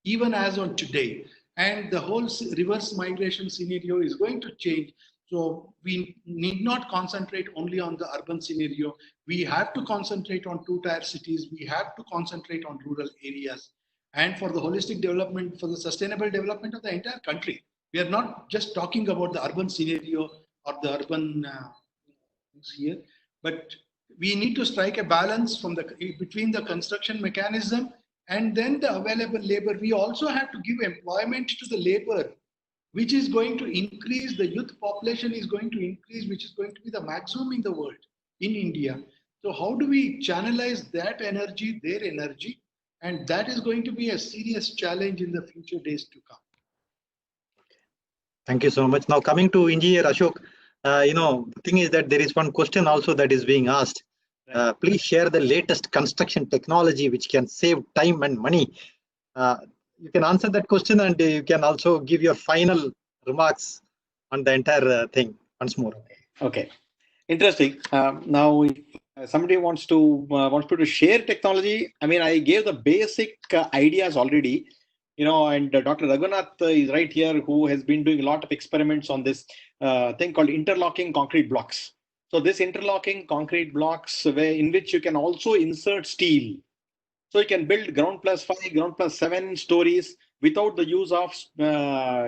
even as on today. And the whole reverse migration scenario is going to change. So we need not concentrate only on the urban scenario. We have to concentrate on 2-tier cities. We have to concentrate on rural areas. And for the holistic development, for the sustainable development of the entire country. We are not just talking about the urban scenario or the urban things here, but we need to strike a balance between the construction mechanism and then the available labor. We also have to give employment to the labor, which is going to increase. The youth population is going to increase, which is going to be the maximum in the world, in India. So how do we channelize that energy, their energy? And that is going to be a serious challenge in the future days to come. Thank you so much. Now coming to Engineer Ashok, the thing is that there is one question also that is being asked. Please share the latest construction technology which can save time and money. You can answer that question, and you can also give your final remarks on the entire thing once more. Okay, interesting. Now, if somebody wants to share technology, I mean, I gave the basic ideas already. And Dr. Raghunath is right here, who has been doing a lot of experiments on this thing called interlocking concrete blocks. So this interlocking concrete blocks, in which you can also insert steel. So you can build ground plus 5, ground plus 7 stories without the use of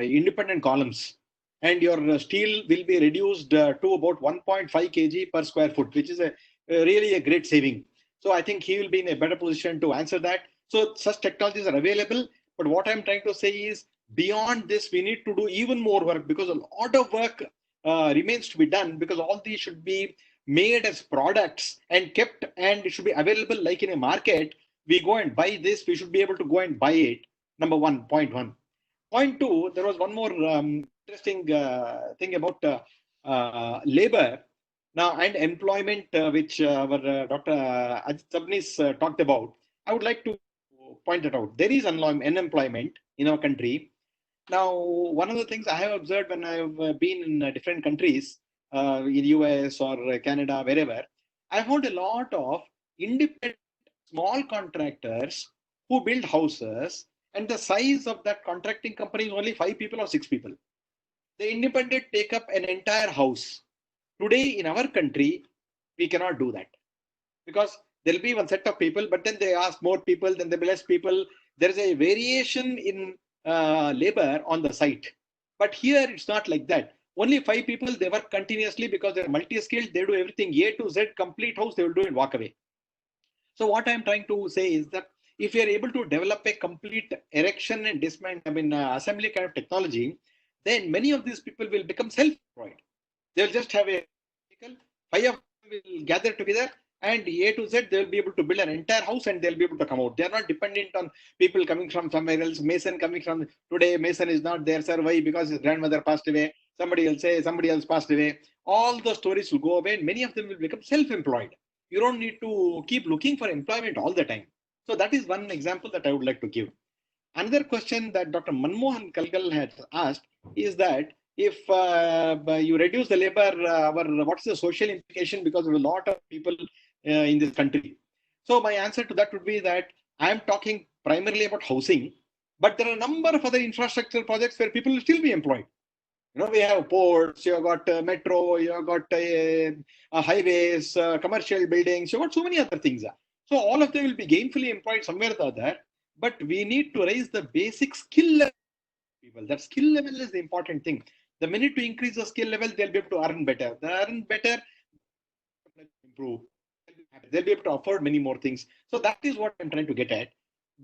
independent columns. And your steel will be reduced to about 1.5 kg per square foot, which is really a great saving. So I think he will be in a better position to answer that. So such technologies are available. But what I'm trying to say is, beyond this, we need to do even more work, because a lot of work remains to be done, because all these should be made as products and kept, and it should be available like in a market. We go and buy this, we should be able to go and buy it. Number one, point one. Point two, there was one more interesting thing about labor now and employment, which our Dr. Ajit Sabnis talked about. I would like to point it out. There is unemployment in our country. Now, one of the things I have observed when I've been in different countries, in US or Canada, wherever, I found a lot of independent small contractors who build houses, and the size of that contracting company is only 5 people or 6 people. The independent take up an entire house. Today in our country, we cannot do that, because there will be one set of people, but then they ask more people, then there will be less people. There is a variation in labor on the site. But here it's not like that. Only 5 people, they work continuously because they're multi-skilled. They do everything A to Z, complete house, they will do and walk away. So what I'm trying to say is that if we are able to develop a complete erection and assembly kind of technology, then many of these people will become self-employed. They'll just have a vehicle, 5 of them will gather together, and A to Z, they'll be able to build an entire house and they'll be able to come out. They're not dependent on people coming from somewhere else. Mason coming from today, Mason is not there, sir. Why? Because his grandmother passed away. Somebody else say somebody else passed away. All the stories will go away and many of them will become self-employed. You don't need to keep looking for employment all the time. So that is one example that I would like to give. Another question that Dr. Manmohan Kalgal has asked is that if you reduce the labor, what's the social implication because of a lot of people in this country? So my answer to that would be that I am talking primarily about housing, but there are a number of other infrastructure projects where people will still be employed. You know, we have ports, you have got metro, you have got highways, commercial buildings, you have got so many other things. So all of them will be gainfully employed somewhere or the other, but we need to raise the basic skill level of people. That skill level is the important thing. The minute we increase the skill level, they'll be able to earn better. They earn better, improve. They'll be able to afford many more things. So that is what I'm trying to get at.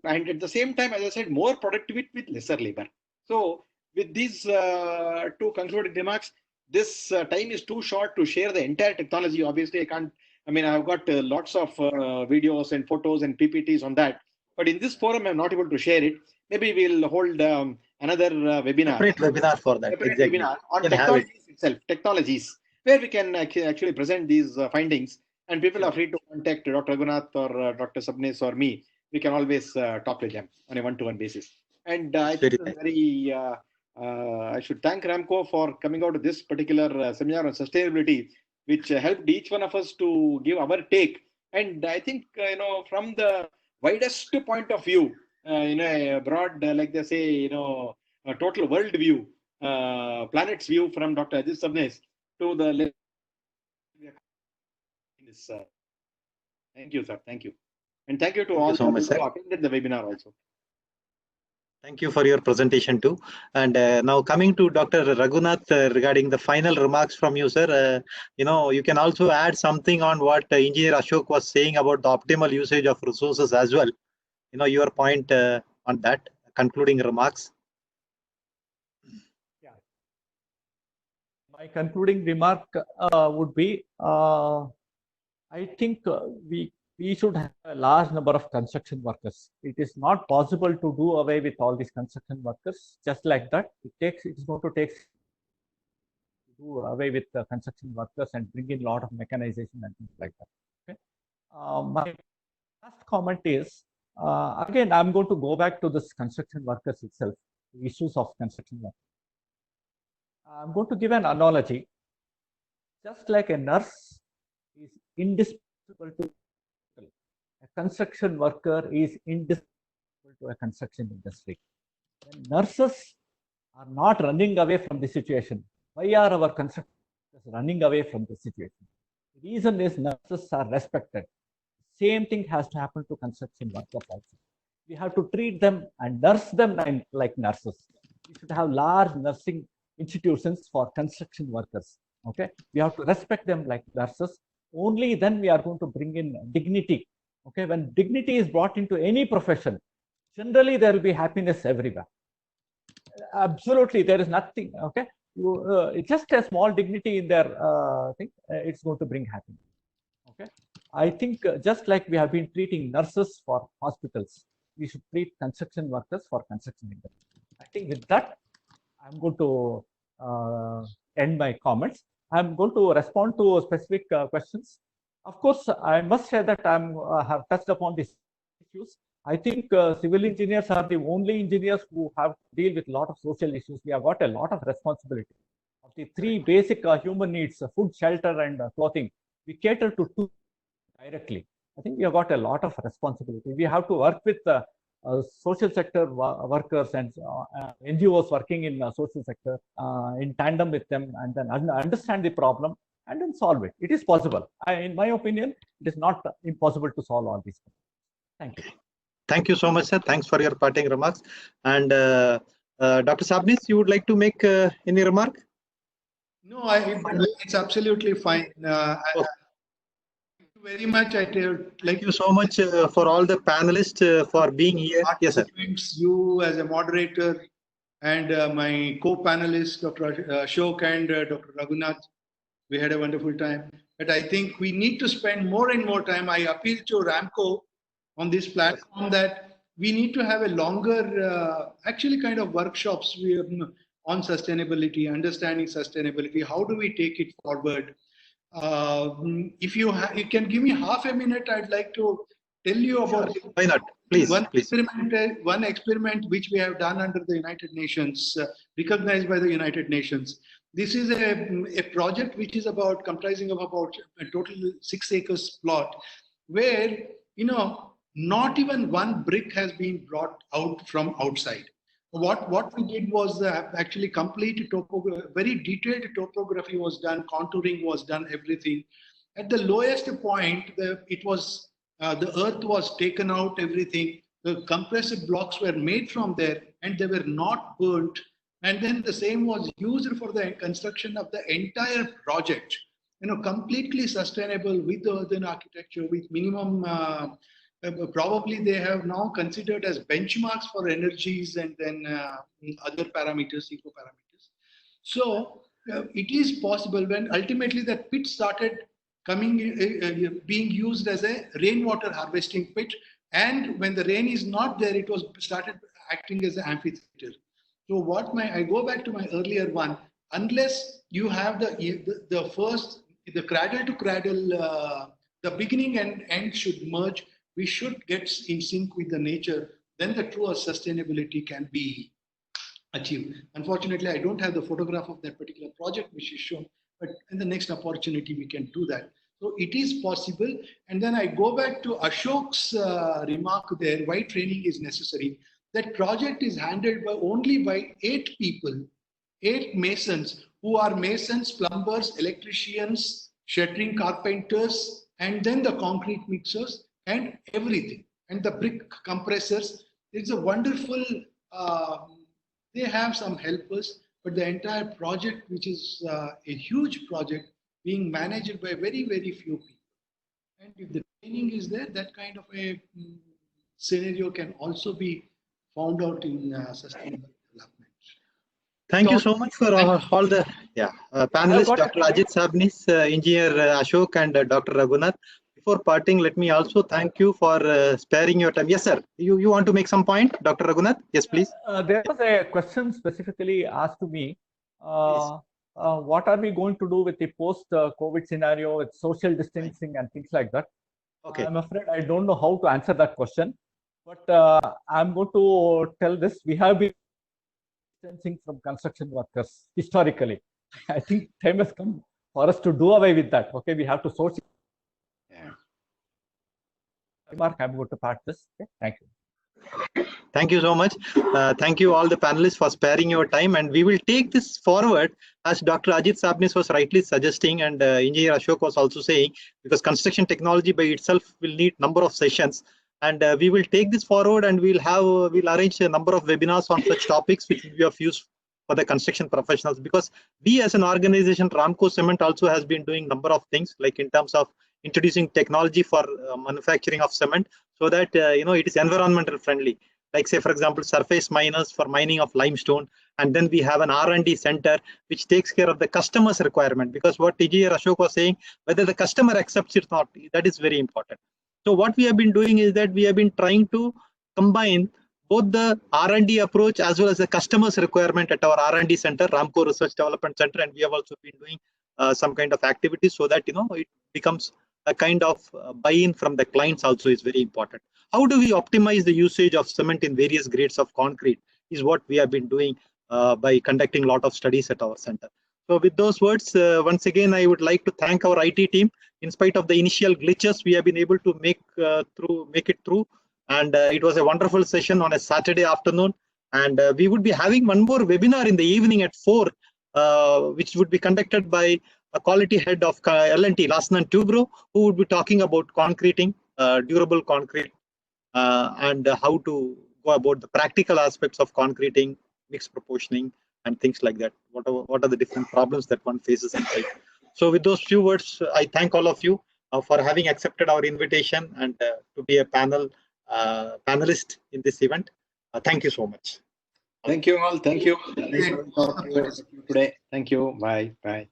And at the same time, as I said, more productivity with lesser labor. So with these two concluding remarks, this time is too short to share the entire technology. Obviously, I can't. I mean, I've got lots of videos and photos and PPTs on that. But in this forum, I'm not able to share it. Maybe we'll hold another webinar. Separate webinar for that. Exactly. Webinar on technologies itself, technologies, where we can actually present these findings. And people are free to contact Dr. Raghunath or Dr. Sabnis or me. We can always talk to them on a one-to-one basis. And I think it's very, I should thank Ramco for coming out of this particular seminar on sustainability, which helped each one of us to give our take. And I think, from the widest point of view, a broad, like they say, a total world view, planet's view from Dr. Ajit Sabnis to the. Thank you, sir. Thank you. And thank you to all so much, who attended the webinar also. Thank you for your presentation too. And now coming to Dr. Raghunath regarding the final remarks from you, sir. You can also add something on what Engineer Ashok was saying about the optimal usage of resources as well. Your point on that, concluding remarks. Yeah. My concluding remark would be, I think we should have a large number of construction workers. It is not possible to do away with all these construction workers just like that. It's going to take to do away with the construction workers and bring in a lot of mechanization and things like that. Okay. My last comment is, again, I'm going to go back to this construction workers itself, the issues of construction workers. I'm going to give an analogy. Just like a nurse is indispensable to a construction worker is indispensable to a construction industry. When nurses are not running away from the situation, why are our construction workers running away from the situation? The reason is nurses are respected. Same thing has to happen to construction workers also. We have to treat them and nurse them like nurses. We should have large nursing institutions for construction workers. Okay, we have to respect them like nurses. Only then we are going to bring in dignity. Okay, when dignity is brought into any profession, generally there will be happiness everywhere. Absolutely, there is nothing. Okay, it's just a small dignity in their thing. It's going to bring happiness. Okay, I think just like we have been treating nurses for hospitals, we should treat construction workers for construction industry. I think with that, I'm going to end my comments. I'm going to respond to specific questions. Of course, I must say that I have touched upon these issues. I think civil engineers are the only engineers who have to deal with a lot of social issues. We have got a lot of responsibility. Of the three basic human needs, food, shelter, and clothing, we cater to two directly. I think we have got a lot of responsibility. We have to work with social sector workers and NGOs working in social sector in tandem with them, and then understand the problem and then solve it. It is possible. In my opinion, it is not impossible to solve all these problems. Thank you. Thank you so much, sir. Thanks for your parting remarks. And Dr. Sabnis, you would like to make any remark? No, it's absolutely fine. Thank you very much. Thank you so much for all the panelists for being here. Yes, sir. You as a moderator and my co-panelists, Dr. Ashok and Dr. Raghunath. We had a wonderful time. But I think we need to spend more and more time. I appeal to Ramco on this platform that we need to have a longer, actually kind of workshops on sustainability, understanding sustainability. How do we take it forward? If you can give me half a minute, I'd like to tell you about why not? Please, one please. experiment which we have done under the United Nations, recognized by the United Nations. This is a project which is comprising of about a total 6 acres plot, where not even one brick has been brought out from outside. What we did was actually complete very detailed topography was done, contouring was done, everything. At the lowest point, the earth was taken out, everything. The compressive blocks were made from there, and they were not burnt. And then the same was used for the construction of the entire project. Completely sustainable with the earthen architecture, with minimum. Probably they have now considered as benchmarks for energies and then other parameters, eco parameters. So it is possible when ultimately that pit started being used as a rainwater harvesting pit, and when the rain is not there, it was started acting as an amphitheater. So I go back to my earlier one. Unless you have the cradle to cradle, the beginning and end should merge. We should get in sync with the nature. Then the true sustainability can be achieved. Unfortunately, I don't have the photograph of that particular project which is shown, but in the next opportunity we can do that. So it is possible. And then I go back to Ashok's remark there, why training is necessary. That project is handled only by 8 people, 8 masons who are masons, plumbers, electricians, shuttering carpenters, and then the concrete mixers and everything. And the brick compressors. It's a wonderful, they have some helpers, but the entire project, which is a huge project, being managed by very, very few people. And if the training is there, that kind of a scenario can also be found out in sustainable development. Thank you so much for all the panelists, Dr. Ajit Sabnis, Engineer Ashok, and Dr. Raghunath. Before parting, let me also thank you for sparing your time. Yes, sir. You want to make some point, Dr. Raghunath? Yes, please. There was a question specifically asked to me. What are we going to do with the post-COVID scenario with social distancing and things like that? Okay. I'm afraid I don't know how to answer that question, but I'm going to tell this. We have been distancing from construction workers historically. I think time has come for us to do away with that. Okay, we have to source. Mark, I'm going to part this. Okay? Thank you. Thank you so much. Thank you all the panelists for sparing your time, and we will take this forward as Dr. Ajit Sabnis was rightly suggesting, and Engineer Ashok was also saying, because construction technology by itself will need number of sessions, and we will take this forward, and we'll arrange a number of webinars on such topics which will be of use for the construction professionals, because we as an organization, Ramco Cement also has been doing number of things, like in terms of introducing technology for manufacturing of cement, so that it is environmental friendly. Like say, for example, surface miners for mining of limestone, and then we have an R&D center which takes care of the customer's requirement, because what Engineer Ashok was saying, whether the customer accepts it or not, that is very important. So what we have been doing is that we have been trying to combine both the R&D approach as well as the customer's requirement at our R&D center, Ramco Research Development Center, and we have also been doing some kind of activities so that it becomes a kind of buy-in from the clients also is very important. How do we optimize the usage of cement in various grades of concrete is what we have been doing by conducting a lot of studies at our center. So with those words, once again, I would like to thank our IT team. In spite of the initial glitches, we have been able to make it through. And it was a wonderful session on a Saturday afternoon. And we would be having one more webinar in the evening at 4, which would be conducted by a quality head of L&T, Lasnan Tubro, who would be talking about concreting, durable concrete, and how to go about the practical aspects of concreting, mixed proportioning, and things like that. What are the different problems that one faces in life? So with those few words, I thank all of you for having accepted our invitation and to be a panelist in this event. Thank you so much. Thank you all. Thank you. Nice to talk to you today. Thank you. Bye. Bye.